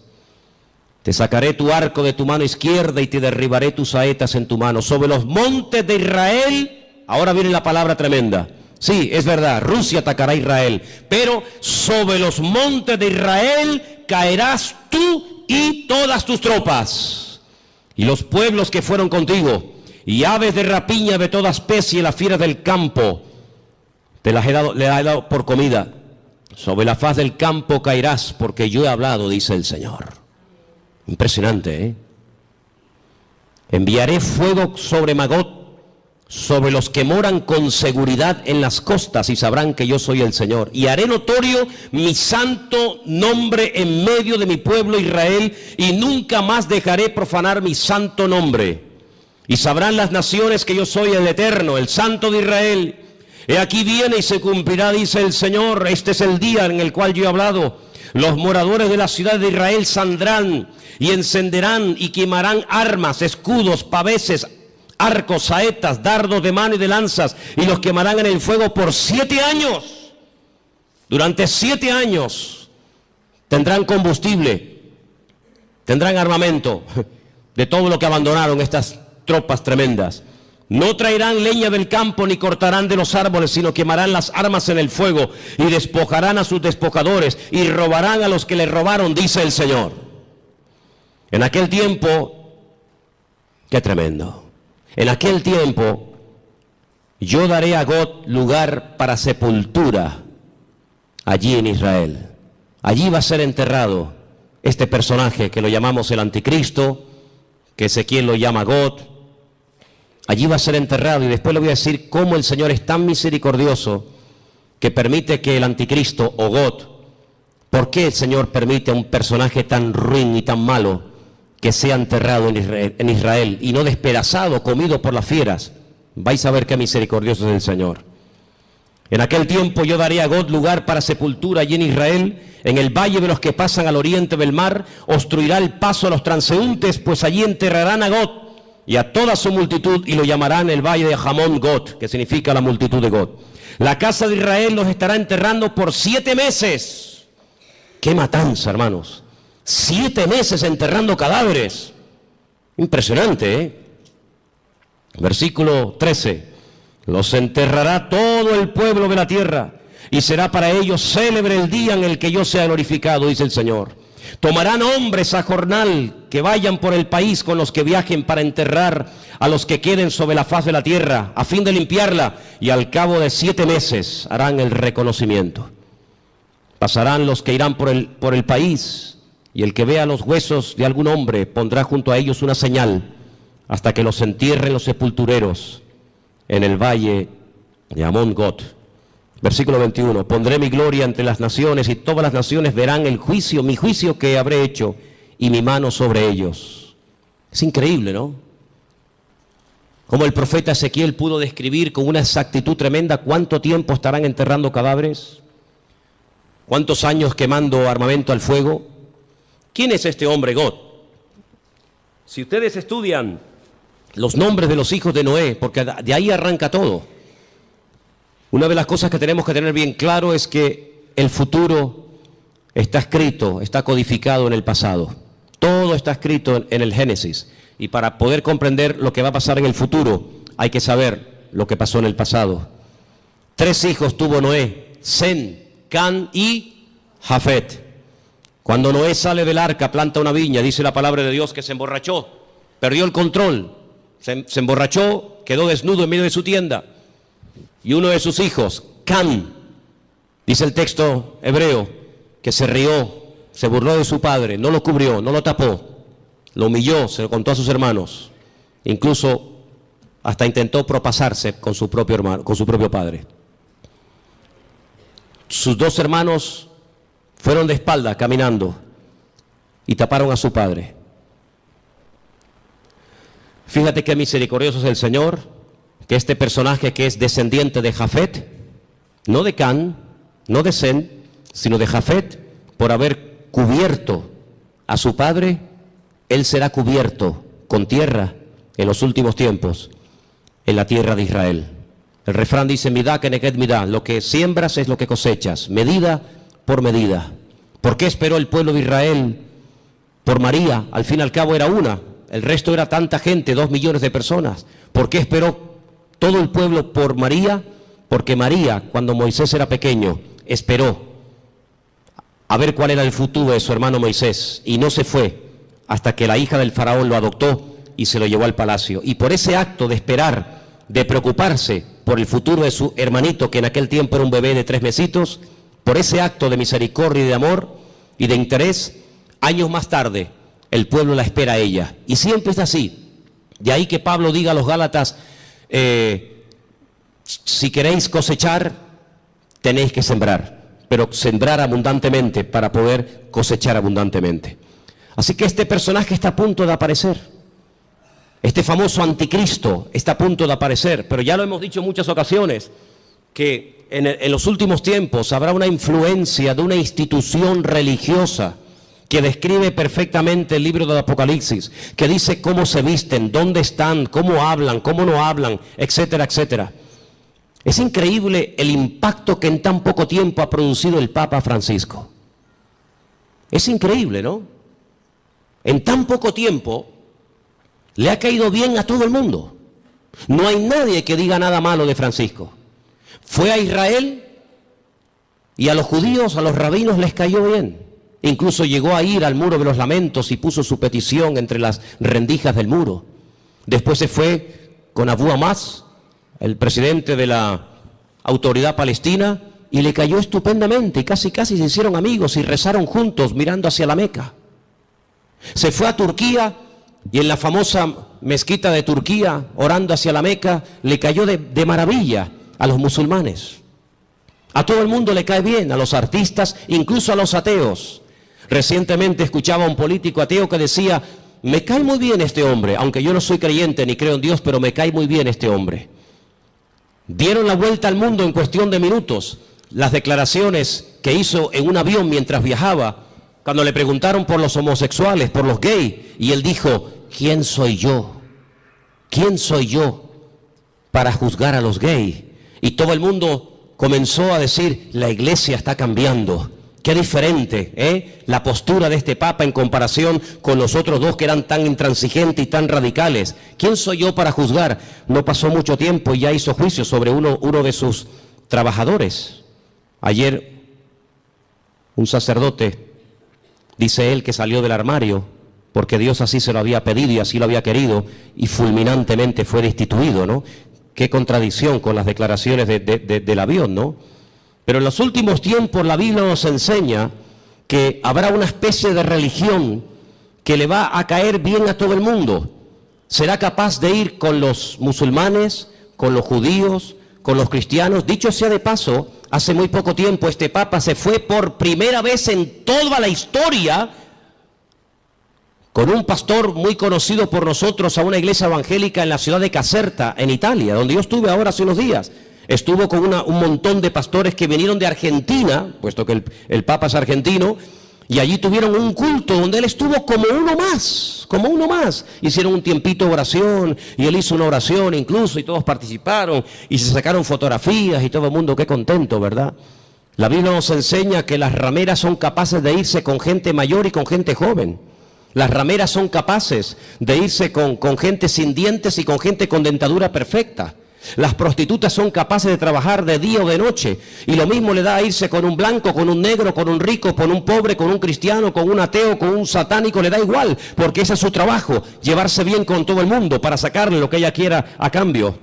[SPEAKER 1] Te sacaré tu arco de tu mano izquierda y te derribaré tus saetas en tu mano. Sobre los montes de Israel, ahora viene la palabra tremenda. Sí, es verdad, Rusia atacará a Israel, pero sobre los montes de Israel caerás tú y todas tus tropas, y los pueblos que fueron contigo, y aves de rapiña de toda especie, las fieras del campo, le he dado por comida. Sobre la faz del campo caerás, porque yo he hablado, dice el Señor. Impresionante, ¿eh? Enviaré fuego sobre Magot, sobre los que moran con seguridad en las costas, y sabrán que yo soy el Señor. Y haré notorio mi santo nombre en medio de mi pueblo Israel, y nunca más dejaré profanar mi santo nombre. Y sabrán las naciones que yo soy el Eterno, el Santo de Israel. He aquí viene y se cumplirá, dice el Señor, este es el día en el cual yo he hablado. Los moradores de la ciudad de Israel saldrán y encenderán y quemarán armas, escudos, paveses, arcos, saetas, dardos de mano y de lanzas, y los quemarán en el fuego por 7 años. Durante 7 años tendrán combustible, tendrán armamento de todo lo que abandonaron estas tropas tremendas. No traerán leña del campo ni cortarán de los árboles, sino quemarán las armas en el fuego y despojarán a sus despojadores y robarán a los que les robaron, dice el Señor. En aquel tiempo, qué tremendo. En aquel tiempo, yo daré a God lugar para sepultura allí en Israel. Allí va a ser enterrado este personaje que lo llamamos el anticristo, que Ezequiel lo llama God. Allí va a ser enterrado, y después le voy a decir cómo el Señor es tan misericordioso que permite que el anticristo o God, ¿por qué el Señor permite a un personaje tan ruin y tan malo que sea enterrado en Israel y no despedazado, comido por las fieras? Vais a ver qué misericordioso es el Señor. En aquel tiempo yo daré a God lugar para sepultura allí en Israel, en el valle de los que pasan al oriente del mar, obstruirá el paso a los transeúntes, pues allí enterrarán a God y a toda su multitud, y lo llamarán el valle de Hamón God, que significa la multitud de God. La casa de Israel los estará enterrando por 7 meses. ¡Qué matanza, hermanos! 7 meses enterrando cadáveres. Impresionante, ¿eh? Versículo 13. Los enterrará todo el pueblo de la tierra, y será para ellos célebre el día en el que yo sea glorificado, dice el Señor. Tomarán hombres a jornal que vayan por el país con los que viajen para enterrar a los que queden sobre la faz de la tierra, a fin de limpiarla, y al cabo de 7 meses harán el reconocimiento. Pasarán los que irán por el país, y el que vea los huesos de algún hombre pondrá junto a ellos una señal, hasta que los entierren los sepultureros en el valle de Hamón God. Versículo 21, pondré mi gloria entre las naciones y todas las naciones verán el juicio, mi juicio que habré hecho y mi mano sobre ellos. Es increíble, ¿no? Como el profeta Ezequiel pudo describir con una exactitud tremenda cuánto tiempo estarán enterrando cadáveres, cuántos años quemando armamento al fuego. ¿Quién es este hombre God? Si ustedes estudian los nombres de los hijos de Noé, porque de ahí arranca todo, una de las cosas que tenemos que tener bien claro es que el futuro está escrito, está codificado en el pasado. Todo está escrito en el Génesis. Y para poder comprender lo que va a pasar en el futuro, hay que saber lo que pasó en el pasado. 3 hijos tuvo Noé: Sem, Can y Jafet. Cuando Noé sale del arca, planta una viña, dice la palabra de Dios que se emborrachó, perdió el control, se emborrachó, quedó desnudo en medio de su tienda. Y uno de sus hijos, Can, dice el texto hebreo, que se rió, se burló de su padre, no lo cubrió, no lo tapó, lo humilló, se lo contó a sus hermanos, incluso hasta intentó propasarse con su propio hermano, con su propio padre. Sus 2 hermanos fueron de espalda caminando y taparon a su padre. Fíjate qué misericordioso es el Señor, que este personaje que es descendiente de Jafet, no de Can, no de Sem, sino de Jafet, por haber cubierto a su padre, él será cubierto con tierra en los últimos tiempos, en la tierra de Israel. El refrán dice, midá keneged midá, lo que siembras es lo que cosechas, medida por medida. ¿Por qué esperó el pueblo de Israel por María? Al fin y al cabo era una, el resto era tanta gente, 2 millones de personas. ¿Por qué esperó todo el pueblo por María? Porque María, cuando Moisés era pequeño, esperó a ver cuál era el futuro de su hermano Moisés, y no se fue hasta que la hija del faraón lo adoptó y se lo llevó al palacio. Y por ese acto de esperar, de preocuparse por el futuro de su hermanito, que en aquel tiempo era un bebé de 3 mesitos, por ese acto de misericordia y de amor y de interés, años más tarde, el pueblo la espera a ella. Y siempre es así. De ahí que Pablo diga a los Gálatas, si queréis cosechar, tenéis que sembrar, pero sembrar abundantemente para poder cosechar abundantemente. Así que este personaje está a punto de aparecer. Este famoso anticristo está a punto de aparecer, pero ya lo hemos dicho en muchas ocasiones, que en los últimos tiempos habrá una influencia de una institución religiosa que describe perfectamente el libro del Apocalipsis, que dice cómo se visten, dónde están, cómo hablan, cómo no hablan, etcétera, etcétera. Es increíble el impacto que en tan poco tiempo ha producido el Papa Francisco. Es increíble, ¿no? En tan poco tiempo le ha caído bien a todo el mundo. No hay nadie que diga nada malo de Francisco. Fue a Israel y a los judíos, a los rabinos les cayó bien. Incluso llegó a ir al muro de los lamentos y puso su petición entre las rendijas del muro. Después se fue con Abu Hamas, el presidente de la autoridad palestina, y le cayó estupendamente y casi se hicieron amigos y rezaron juntos mirando hacia la Meca. Se fue a Turquía y en la famosa mezquita de Turquía, orando hacia la Meca, le cayó de maravilla a los musulmanes. A todo el mundo le cae bien, a los artistas, incluso a los ateos. Recientemente escuchaba a un político ateo que decía, me cae muy bien este hombre, aunque yo no soy creyente ni creo en Dios, pero me cae muy bien este hombre. Dieron la vuelta al mundo en cuestión de minutos las declaraciones que hizo en un avión mientras viajaba, cuando le preguntaron por los homosexuales, por los gays, y él dijo, ¿quién soy yo? ¿Quién soy yo para juzgar a los gays? Y todo el mundo comenzó a decir, la iglesia está cambiando. Qué diferente, la postura de este Papa en comparación con los otros 2 que eran tan intransigentes y tan radicales. ¿Quién soy yo para juzgar? No pasó mucho tiempo y ya hizo juicio sobre uno de sus trabajadores. Ayer un sacerdote, dice él, que salió del armario porque Dios así se lo había pedido y así lo había querido, y fulminantemente fue destituido, ¿no? Qué contradicción con las declaraciones del avión, ¿no? Pero en los últimos tiempos la Biblia nos enseña que habrá una especie de religión que le va a caer bien a todo el mundo. Será capaz de ir con los musulmanes, con los judíos, con los cristianos. Dicho sea de paso, hace muy poco tiempo este Papa se fue por primera vez en toda la historia con un pastor muy conocido por nosotros a una iglesia evangélica en la ciudad de Caserta, en Italia, donde yo estuve ahora hace unos días. Estuvo con un montón de pastores que vinieron de Argentina, puesto que el Papa es argentino, y allí tuvieron un culto donde él estuvo como uno más. Hicieron un tiempito de oración, y él hizo una oración incluso, y todos participaron, y se sacaron fotografías, y todo el mundo, qué contento, ¿verdad? La Biblia nos enseña que las rameras son capaces de irse con gente mayor y con gente joven. Las rameras son capaces de irse con gente sin dientes y con gente con dentadura perfecta. Las prostitutas son capaces de trabajar de día o de noche, y lo mismo le da a irse con un blanco, con un negro, con un rico, con un pobre, con un cristiano, con un ateo, con un satánico, le da igual, porque ese es su trabajo, llevarse bien con todo el mundo para sacarle lo que ella quiera a cambio.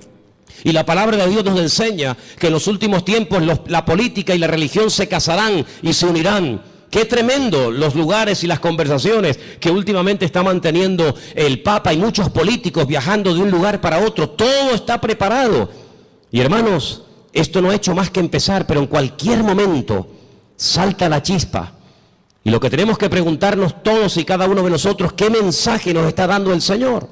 [SPEAKER 1] Y la palabra de Dios nos enseña que en los últimos tiempos la política y la religión se casarán y se unirán. Qué tremendo los lugares y las conversaciones que últimamente está manteniendo el Papa y muchos políticos viajando de un lugar para otro. Todo está preparado. Y hermanos, esto no ha hecho más que empezar, pero en cualquier momento salta la chispa. Y lo que tenemos que preguntarnos todos y cada uno de nosotros, ¿qué mensaje nos está dando el Señor?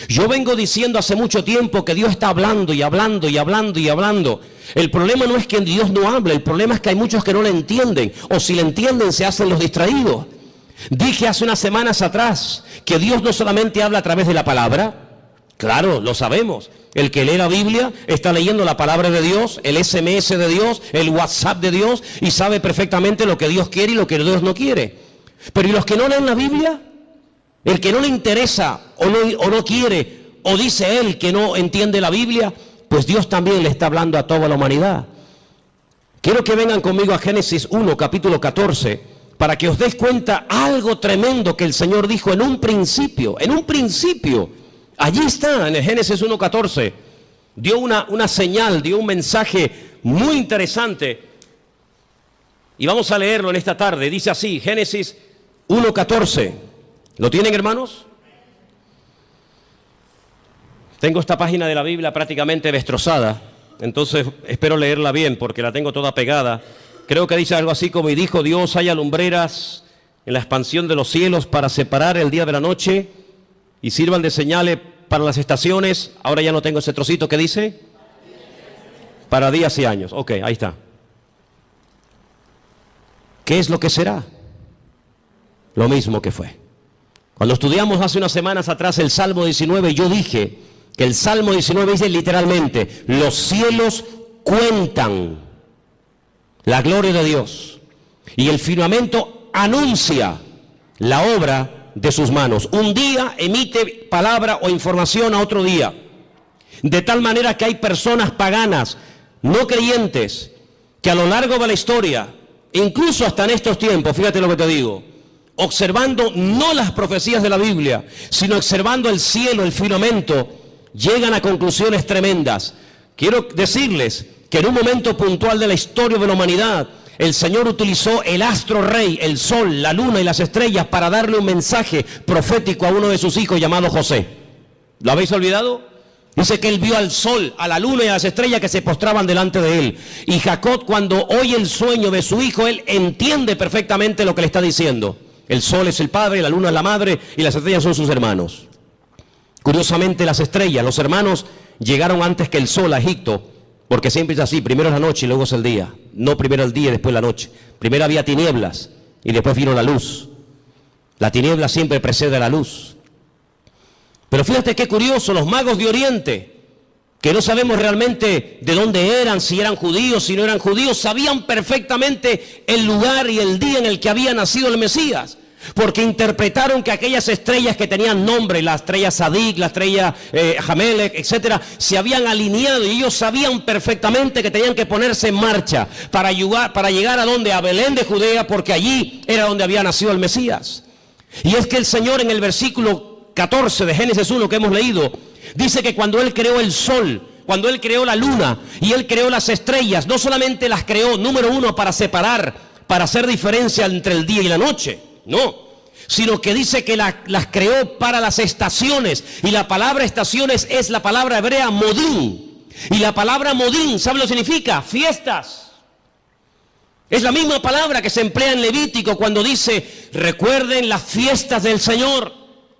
[SPEAKER 1] Yo vengo diciendo hace mucho tiempo que Dios está hablando y hablando y hablando y hablando. El problema no es que Dios no hable, el problema es que hay muchos que no le entienden, o si le entienden se hacen los distraídos. Dije hace unas semanas atrás que Dios no solamente habla a través de la palabra, claro, lo sabemos. El que lee la Biblia está leyendo la palabra de Dios, el SMS de Dios, el WhatsApp de Dios, y sabe perfectamente lo que Dios quiere y lo que Dios no quiere. Pero ¿y los que no leen la Biblia? El que no le interesa o no quiere, o dice él que no entiende la Biblia, pues Dios también le está hablando a toda la humanidad. Quiero que vengan conmigo a Génesis 1, capítulo 14, para que os des cuenta algo tremendo que el Señor dijo en un principio. Allí está, en el Génesis 1, 14. Dio una señal, dio un mensaje muy interesante. Y vamos a leerlo en esta tarde. Dice así, Génesis 1, 14. ¿Lo tienen, hermanos? Tengo esta página de la Biblia prácticamente destrozada, entonces espero leerla bien porque la tengo toda pegada. Creo que dice algo así como: y dijo Dios, haya lumbreras en la expansión de los cielos para separar el día de la noche y sirvan de señales para las estaciones. Ahora ya no tengo ese trocito que dice para días y años. Ok, ahí está. ¿Qué es lo que será? Lo mismo que fue. Cuando estudiamos hace unas semanas atrás el Salmo 19, yo dije que el Salmo 19 dice literalmente: los cielos cuentan la gloria de Dios y el firmamento anuncia la obra de sus manos. Un día emite palabra o información a otro día, de tal manera que hay personas paganas, no creyentes, que a lo largo de la historia, incluso hasta en estos tiempos, fíjate lo que te digo, observando no las profecías de la Biblia, sino observando el cielo, el firmamento, llegan a conclusiones tremendas. Quiero decirles que en un momento puntual de la historia de la humanidad, el Señor utilizó el astro rey, el sol, la luna y las estrellas para darle un mensaje profético a uno de sus hijos llamado José. ¿Lo habéis olvidado? Dice que él vio al sol, a la luna y a las estrellas que se postraban delante de él. Y Jacob, cuando oye el sueño de su hijo, él entiende perfectamente lo que le está diciendo. El sol es el padre, la luna es la madre y las estrellas son sus hermanos. Curiosamente, las estrellas, los hermanos, llegaron antes que el sol a Egipto, porque siempre es así: primero es la noche y luego es el día. No primero el día y después la noche. Primero había tinieblas y después vino la luz. La tiniebla siempre precede a la luz. Pero fíjate qué curioso, los magos de Oriente, que no sabemos realmente de dónde eran, si eran judíos, si no eran judíos, sabían perfectamente el lugar y el día en el que había nacido el Mesías, porque interpretaron que aquellas estrellas que tenían nombre, la estrella Sadik, la estrella Jamelech, etcétera, se habían alineado, y ellos sabían perfectamente que tenían que ponerse en marcha para llegar a donde, a Belén de Judea, porque allí era donde había nacido el Mesías. Y es que el Señor, en el versículo 14 de Génesis 1 que hemos leído, dice que cuando Él creó el sol, cuando Él creó la luna y Él creó las estrellas, no solamente las creó, número uno, para separar, para hacer diferencia entre el día y la noche, no, sino que dice que las creó para las estaciones. Y la palabra estaciones es la palabra hebrea modín. Y la palabra modín, ¿sabe lo que significa? Fiestas. Es la misma palabra que se emplea en Levítico cuando dice, recuerden las fiestas del Señor.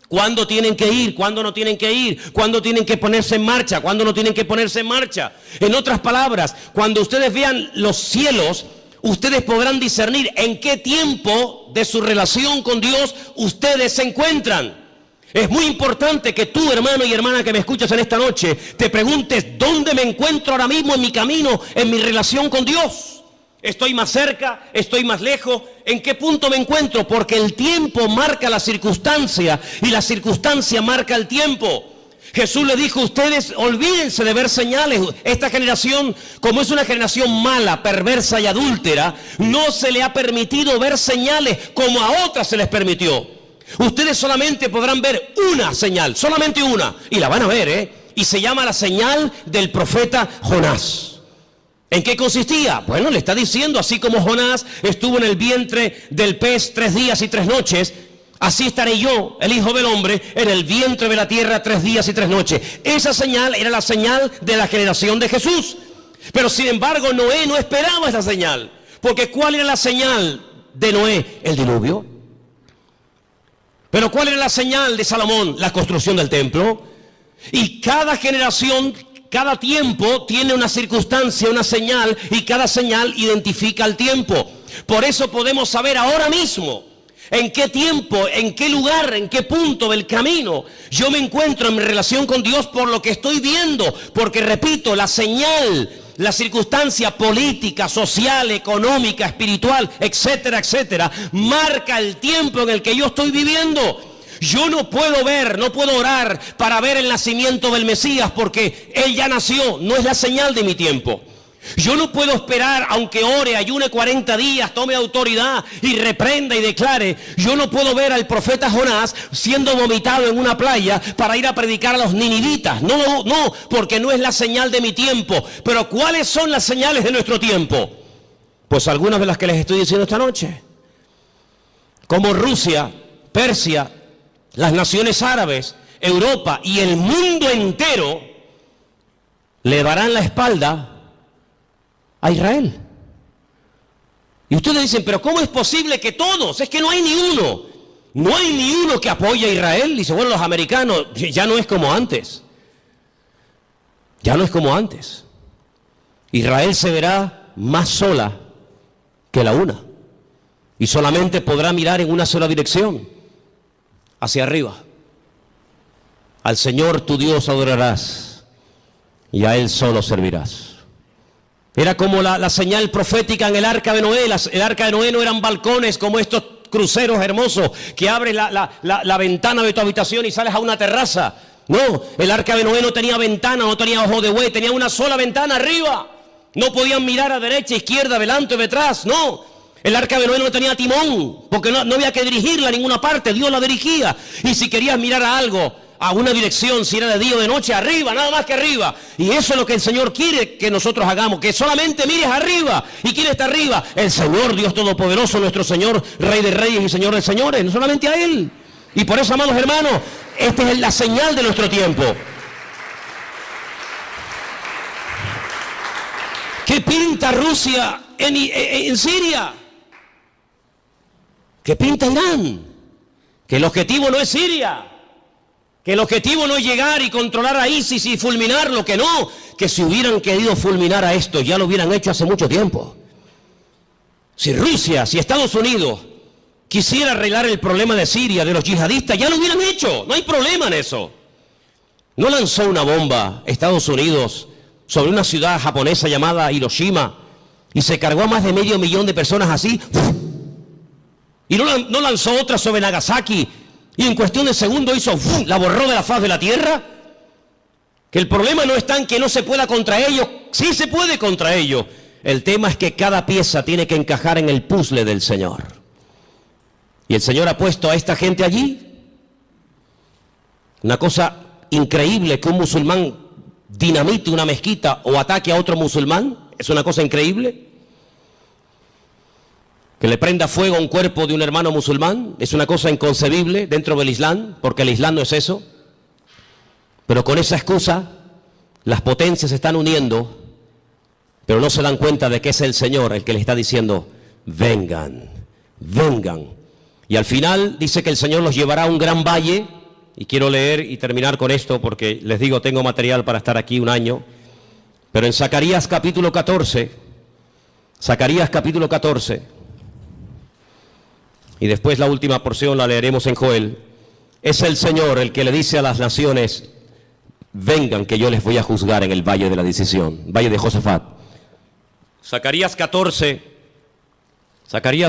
[SPEAKER 1] ¿Cuándo tienen que ir? ¿Cuándo no tienen que ir? ¿Cuándo tienen que ponerse en marcha? ¿Cuándo no tienen que ponerse en marcha? En otras palabras, cuando ustedes vean los cielos, ustedes podrán discernir en qué tiempo de su relación con Dios ustedes se encuentran. Es muy importante que tú, hermano y hermana que me escuchas en esta noche, te preguntes, ¿dónde me encuentro ahora mismo en mi camino, en mi relación con Dios? ¿Estoy más cerca? ¿Estoy más lejos? ¿En qué punto me encuentro? Porque el tiempo marca la circunstancia y la circunstancia marca el tiempo. Jesús le dijo, ustedes olvídense de ver señales. Esta generación, como es una generación mala, perversa y adúltera, no se le ha permitido ver señales como a otras se les permitió. Ustedes solamente podrán ver una señal, solamente una, y la van a ver, y se llama la señal del profeta Jonás. ¿En qué consistía? Bueno, le está diciendo, así como Jonás estuvo en el vientre del pez 3 días y 3 noches, así estaré yo, el Hijo del Hombre, en el vientre de la tierra 3 días y 3 noches. Esa señal era la señal de la generación de Jesús. Pero sin embargo, Noé no esperaba esa señal. Porque ¿cuál era la señal de Noé? El diluvio. Pero ¿cuál era la señal de Salomón? La construcción del templo. Y cada generación, cada tiempo tiene una circunstancia, una señal, y cada señal identifica el tiempo. Por eso podemos saber ahora mismo en qué tiempo, en qué lugar, en qué punto del camino yo me encuentro en mi relación con Dios por lo que estoy viendo. Porque repito, la señal, la circunstancia política, social, económica, espiritual, etcétera, etcétera, marca el tiempo en el que yo estoy viviendo. Yo no puedo ver, no puedo orar para ver el nacimiento del Mesías porque Él ya nació, no es la señal de mi tiempo. Yo no puedo esperar, aunque ore, ayune 40 días, tome autoridad y reprenda y declare. Yo no puedo ver al profeta Jonás siendo vomitado en una playa para ir a predicar a los ninivitas. No, porque no es la señal de mi tiempo. Pero ¿cuáles son las señales de nuestro tiempo? Pues algunas de las que les estoy diciendo esta noche. Como Rusia, Persia, las naciones árabes, Europa y el mundo entero le darán la espalda a Israel. Y ustedes dicen, pero ¿cómo es posible que todos? Es que no hay ni uno. No hay ni uno que apoye a Israel. Dice, bueno, los americanos, ya no es como antes. Ya no es como antes. Israel se verá más sola que la una. Y solamente podrá mirar en una sola dirección, hacia arriba. Al Señor tu Dios adorarás y a Él solo servirás. Era como la señal profética en el arca de Noé. El arca de Noé no eran balcones como estos cruceros hermosos que abres la ventana de tu habitación y sales a una terraza. No, el arca de Noé no tenía ventana, no tenía ojo de buey, tenía una sola ventana arriba. No podían mirar a derecha, izquierda, adelante o detrás, no. El arca de Noé no tenía timón, porque no había que dirigirla a ninguna parte, Dios la dirigía. Y si querías mirar a algo, a una dirección, si era de día o de noche, arriba, nada más que arriba. Y eso es lo que el Señor quiere que nosotros hagamos, que solamente mires arriba. ¿Y quién está arriba? El Señor, Dios Todopoderoso, nuestro Señor, Rey de Reyes y Señor de Señores, no solamente a Él. Y por eso, amados hermanos, esta es la señal de nuestro tiempo. ¿Qué pinta Rusia en Siria? ¿Qué pinta Irán? Que el objetivo no es Siria. Que el objetivo no es llegar y controlar a ISIS y fulminarlo, que no. Que si hubieran querido fulminar a esto, ya lo hubieran hecho hace mucho tiempo. Si Rusia, si Estados Unidos quisiera arreglar el problema de Siria, de los yihadistas, ya lo hubieran hecho. No hay problema en eso. No lanzó una bomba Estados Unidos sobre una ciudad japonesa llamada Hiroshima y se cargó a más de 500.000 de personas así. Y no lanzó otra sobre Nagasaki y en cuestión de segundos hizo, la borró de la faz de la tierra. Que el problema no está en que no se pueda contra ellos, sí se puede contra ellos. El tema es que cada pieza tiene que encajar en el puzzle del Señor. Y el Señor ha puesto a esta gente allí. Una cosa increíble que un musulmán dinamite una mezquita o ataque a otro musulmán, es una cosa increíble. Que le prenda fuego a un cuerpo de un hermano musulmán es una cosa inconcebible dentro del Islam, porque el Islam no es eso. Pero con esa excusa Las potencias se están uniendo, pero no se dan cuenta de que es el Señor el que les está diciendo, vengan, vengan. Y al final dice que el Señor los llevará a un gran valle, y quiero leer y terminar con esto porque les digo, tengo material para estar aquí un año, pero en Zacarías capítulo 14, y después la última porción la leeremos en Joel, es el Señor el que le dice a las naciones, vengan que yo les voy a juzgar en el valle de la decisión, valle de Josafat. Zacarías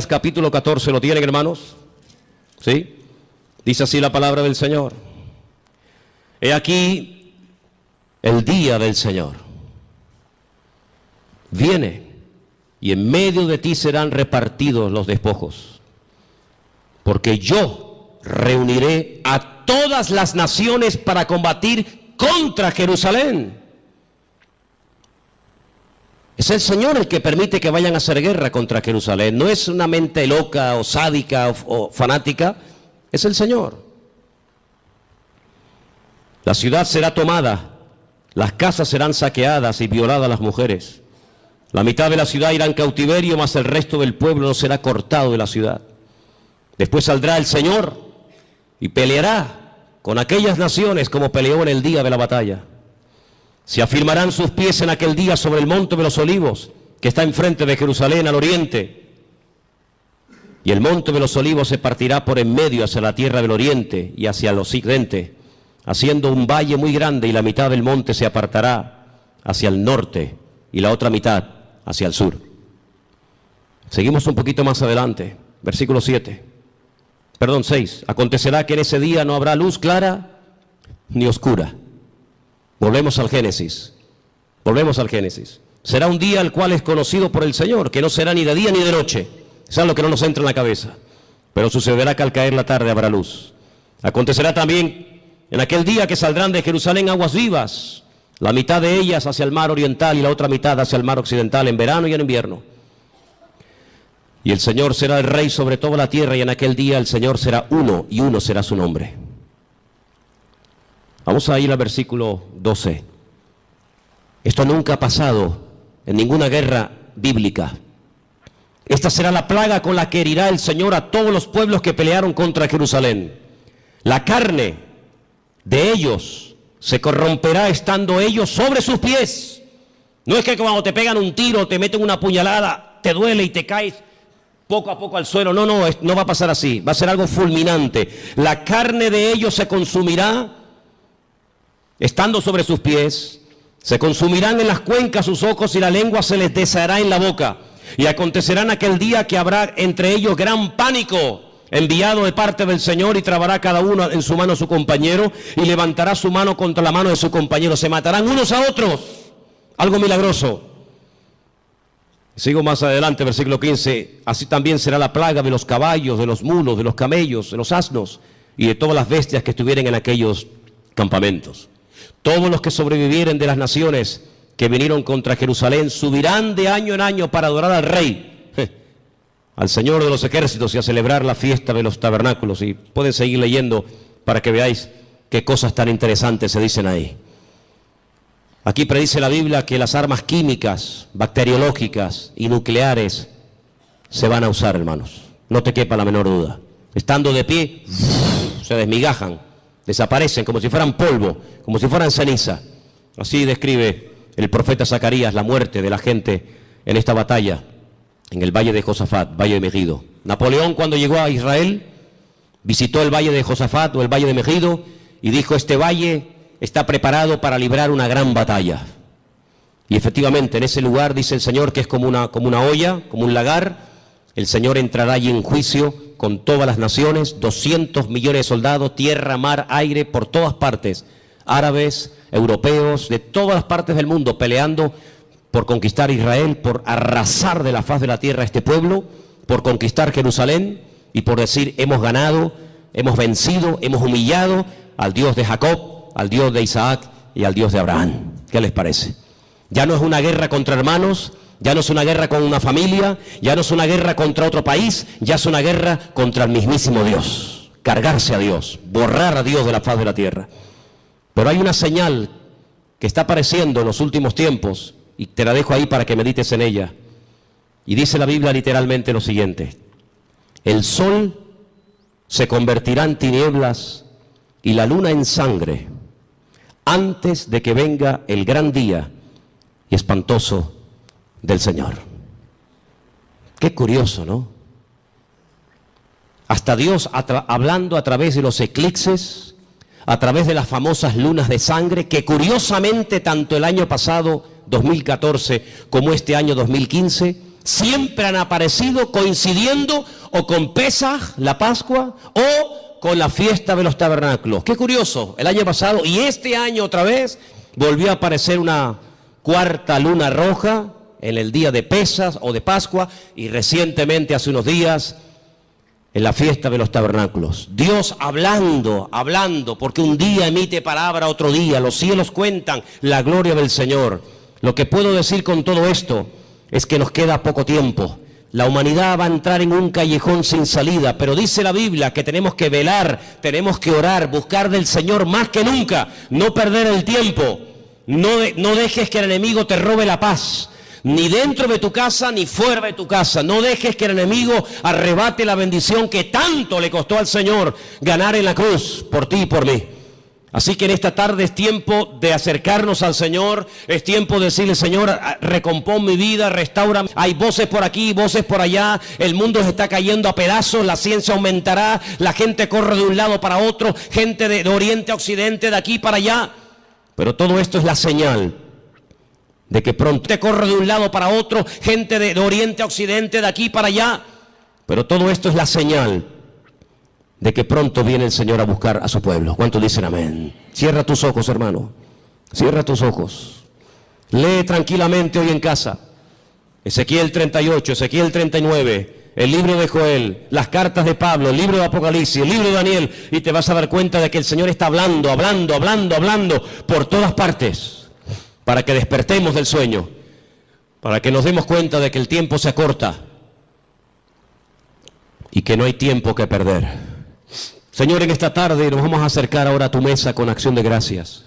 [SPEAKER 1] capítulo 14, ¿lo tienen, hermanos? ¿Sí? Dice así la palabra del Señor. He aquí el día del Señor. Viene, y en medio de ti serán repartidos los despojos, porque yo reuniré a todas las naciones para combatir contra Jerusalén. Es el Señor el que permite que vayan a hacer guerra contra Jerusalén. No es una mente loca o sádica o fanática. Es el Señor. La ciudad será tomada, las casas serán saqueadas y violadas las mujeres. La mitad de la ciudad irá en cautiverio, mas el resto del pueblo no será cortado de la ciudad. Después saldrá el Señor y peleará con aquellas naciones como peleó en el día de la batalla. Se afirmarán sus pies en aquel día sobre el monte de los olivos, que está enfrente de Jerusalén al oriente. Y el monte de los olivos se partirá por en medio hacia la tierra del oriente y hacia el occidente, haciendo un valle muy grande, y la mitad del monte se apartará hacia el norte y la otra mitad hacia el sur. Seguimos un poquito más adelante, versículo 6. Acontecerá que en ese día no habrá luz clara ni oscura. Volvemos al Génesis. Será un día el cual es conocido por el Señor, que no será ni de día ni de noche. Es algo que no nos entra en la cabeza. Pero sucederá que al caer la tarde habrá luz. Acontecerá también en aquel día que saldrán de Jerusalén aguas vivas, la mitad de ellas hacia el mar oriental y la otra mitad hacia el mar occidental, en verano y en invierno. Y el Señor será el rey sobre toda la tierra, y en aquel día el Señor será uno, y uno será su nombre. Vamos a ir al versículo 12. Esto nunca ha pasado en ninguna guerra bíblica. Esta será la plaga con la que herirá el Señor a todos los pueblos que pelearon contra Jerusalén. La carne de ellos se corromperá estando ellos sobre sus pies. No es que cuando te pegan un tiro, te meten una puñalada, te duele y te caes poco a poco al suelo. No va a pasar así. Va a ser algo fulminante. La carne de ellos se consumirá estando sobre sus pies. Se consumirán en las cuencas sus ojos, y la lengua se les deshará en la boca. Y acontecerá en aquel día que habrá entre ellos gran pánico, enviado de parte del Señor, y trabará cada uno en su mano a su compañero, y levantará su mano contra la mano de su compañero. Se matarán unos a otros. Algo milagroso. Sigo más adelante, versículo 15. Así también será la plaga de los caballos, de los mulos, de los camellos, de los asnos y de todas las bestias que estuvieren en aquellos campamentos. Todos los que sobrevivieren de las naciones que vinieron contra Jerusalén subirán de año en año para adorar al Rey, al Señor de los ejércitos, y a celebrar la fiesta de los tabernáculos. Y pueden seguir leyendo para que veáis qué cosas tan interesantes se dicen ahí. Aquí predice la Biblia que las armas químicas, bacteriológicas y nucleares se van a usar, hermanos. No te quepa la menor duda. Estando de pie, se desmigajan, desaparecen como si fueran polvo, como si fueran ceniza. Así describe el profeta Zacarías la muerte de la gente en esta batalla, en el valle de Josafat, valle de Megido. Napoleón, cuando llegó a Israel, visitó el valle de Josafat o el valle de Megido y dijo: este valle está preparado para librar una gran batalla. Y efectivamente, en ese lugar, dice el Señor, que es como una olla, como un lagar. El Señor entrará allí en juicio con todas las naciones, 200 millones de soldados, tierra, mar, aire, por todas partes, árabes, europeos, de todas las partes del mundo, peleando por conquistar Israel, por arrasar de la faz de la tierra a este pueblo, por conquistar Jerusalén y por decir: hemos ganado, hemos vencido, hemos humillado al Dios de Jacob, al Dios de Isaac y al Dios de Abraham. ¿Qué les parece? Ya no es una guerra contra hermanos, ya no es una guerra con una familia, ya no es una guerra contra otro país, ya es una guerra contra el mismísimo Dios. Cargarse a Dios, borrar a Dios de la faz de la tierra. Pero hay una señal que está apareciendo en los últimos tiempos, y te la dejo ahí para que medites en ella. Y dice la Biblia literalmente lo siguiente: el sol se convertirá en tinieblas y la luna en sangre antes de que venga el gran día y espantoso del Señor. Qué curioso, ¿no? Hasta Dios hablando a través de los eclipses, a través de las famosas lunas de sangre, que curiosamente tanto el año pasado, 2014, como este año 2015, siempre han aparecido coincidiendo o con Pesaj, la Pascua, o con la fiesta de los tabernáculos. Qué curioso, el año pasado y este año otra vez volvió a aparecer una cuarta luna roja en el día de Pesaj o de Pascua, y recientemente, hace unos días, en la fiesta de los tabernáculos. Dios hablando, porque un día emite palabra, otro día, los cielos cuentan la gloria del Señor. Lo que puedo decir con todo esto es que nos queda poco tiempo. La humanidad va a entrar en un callejón sin salida, pero dice la Biblia que tenemos que velar, tenemos que orar, buscar del Señor más que nunca, no perder el tiempo. No dejes que el enemigo te robe la paz, ni dentro de tu casa ni fuera de tu casa. No dejes que el enemigo arrebate la bendición que tanto le costó al Señor ganar en la cruz por ti y por mí. Así que en esta tarde es tiempo de acercarnos al Señor, es tiempo de decirle: Señor, recompón mi vida, restaura. Hay voces por aquí, voces por allá, el mundo se está cayendo a pedazos, la ciencia aumentará, la gente corre de un lado para otro, gente de oriente a occidente, de aquí para allá. Pero todo esto es la señal de que pronto te corre de un lado para otro, gente de oriente a occidente, de aquí para allá. Pero todo esto es la señal de que pronto viene el Señor a buscar a su pueblo. ¿Cuántos dicen amén? Cierra tus ojos, hermano. Cierra tus ojos. Lee tranquilamente hoy en casa Ezequiel 38, Ezequiel 39, el libro de Joel, las cartas de Pablo, el libro de Apocalipsis, el libro de Daniel, y te vas a dar cuenta de que el Señor está hablando por todas partes, para que despertemos del sueño, para que nos demos cuenta de que el tiempo se acorta y que no hay tiempo que perder. Señor, en esta tarde nos vamos a acercar ahora a tu mesa con acción de gracias.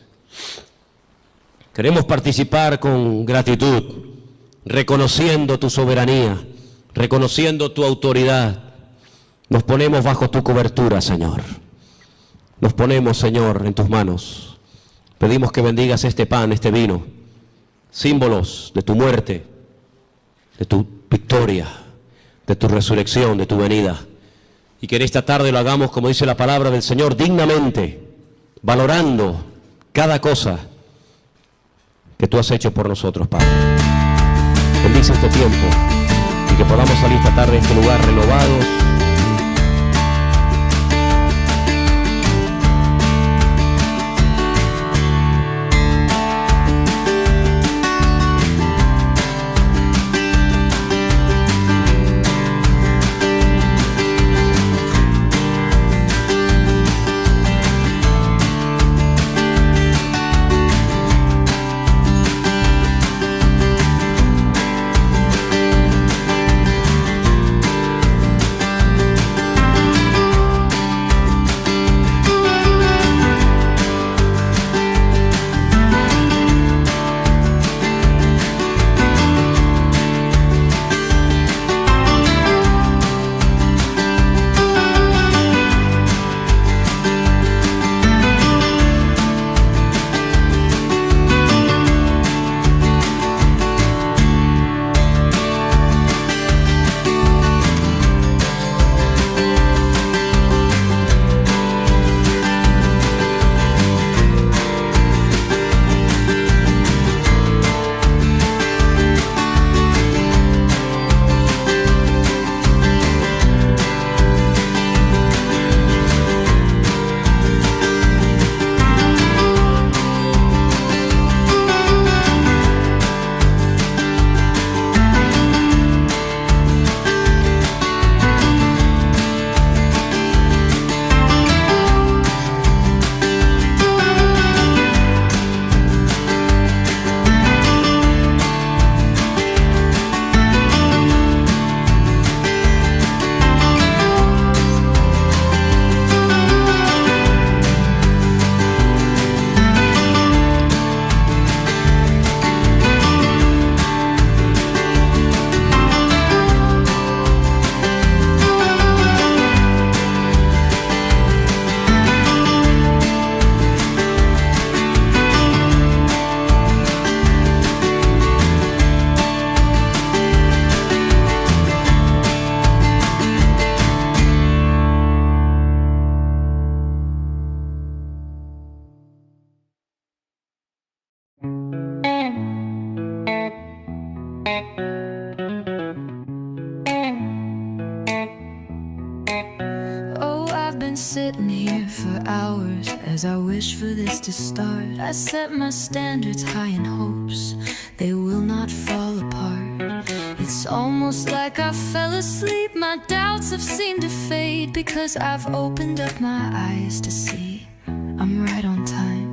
[SPEAKER 1] Queremos participar con gratitud, reconociendo tu soberanía, reconociendo tu autoridad. Nos ponemos bajo tu cobertura, Señor. Nos ponemos, Señor, en tus manos. Pedimos que bendigas este pan, este vino, símbolos de tu muerte, de tu victoria, de tu resurrección, de tu venida. Y que en esta tarde lo hagamos, como dice la palabra del Señor, dignamente, valorando cada cosa que tú has hecho por nosotros, Padre. Bendice este tiempo y que podamos salir esta tarde de este lugar renovados,
[SPEAKER 2] wish for this to start. I set my standards high in hopes they will not fall apart. It's almost like I fell asleep. My doubts have seemed to fade because I've opened up my eyes to see I'm right on time.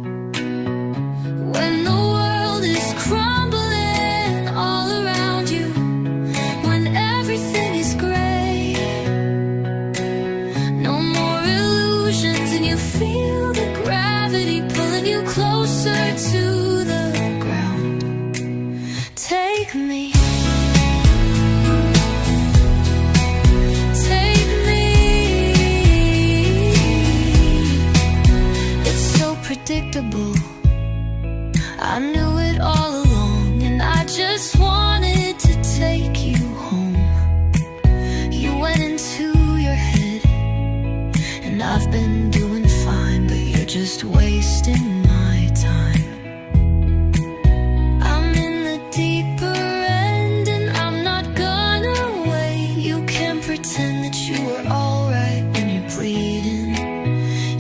[SPEAKER 2] When the world is crumbling all around you, when everything is gray, no more illusions, and you feel the gravity pulling you closer to the ground. Take me. Predictable. I knew it all along, and I just wanted to take you home. You went into your head, and I've been doing fine, but you're just wasting my time. I'm in the deeper end, and I'm not gonna wait. You can't pretend that you were alright when you're bleeding.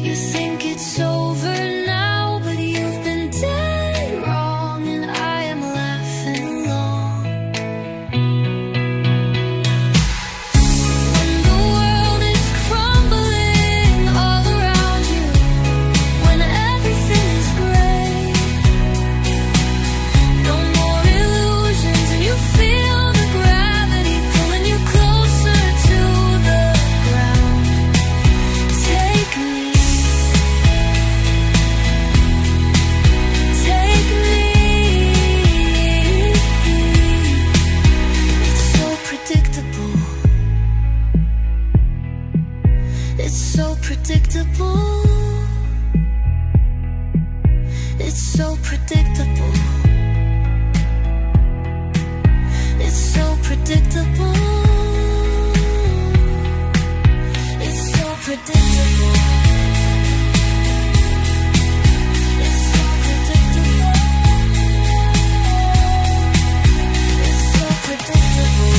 [SPEAKER 2] You think it's over now, but you've been dead wrong, and I am laughing along. When the world is crumbling all around you, when everything is gray, no more illusions, and you feel the gravity pulling you closer to the ground. Take me. It's so predictable. It's so predictable. It's so predictable. It's so predictable. It's so predictable. It's so predictable.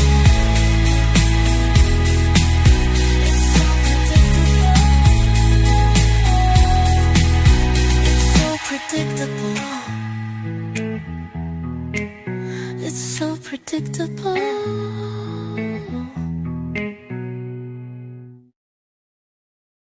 [SPEAKER 2] Predictable. It's so predictable.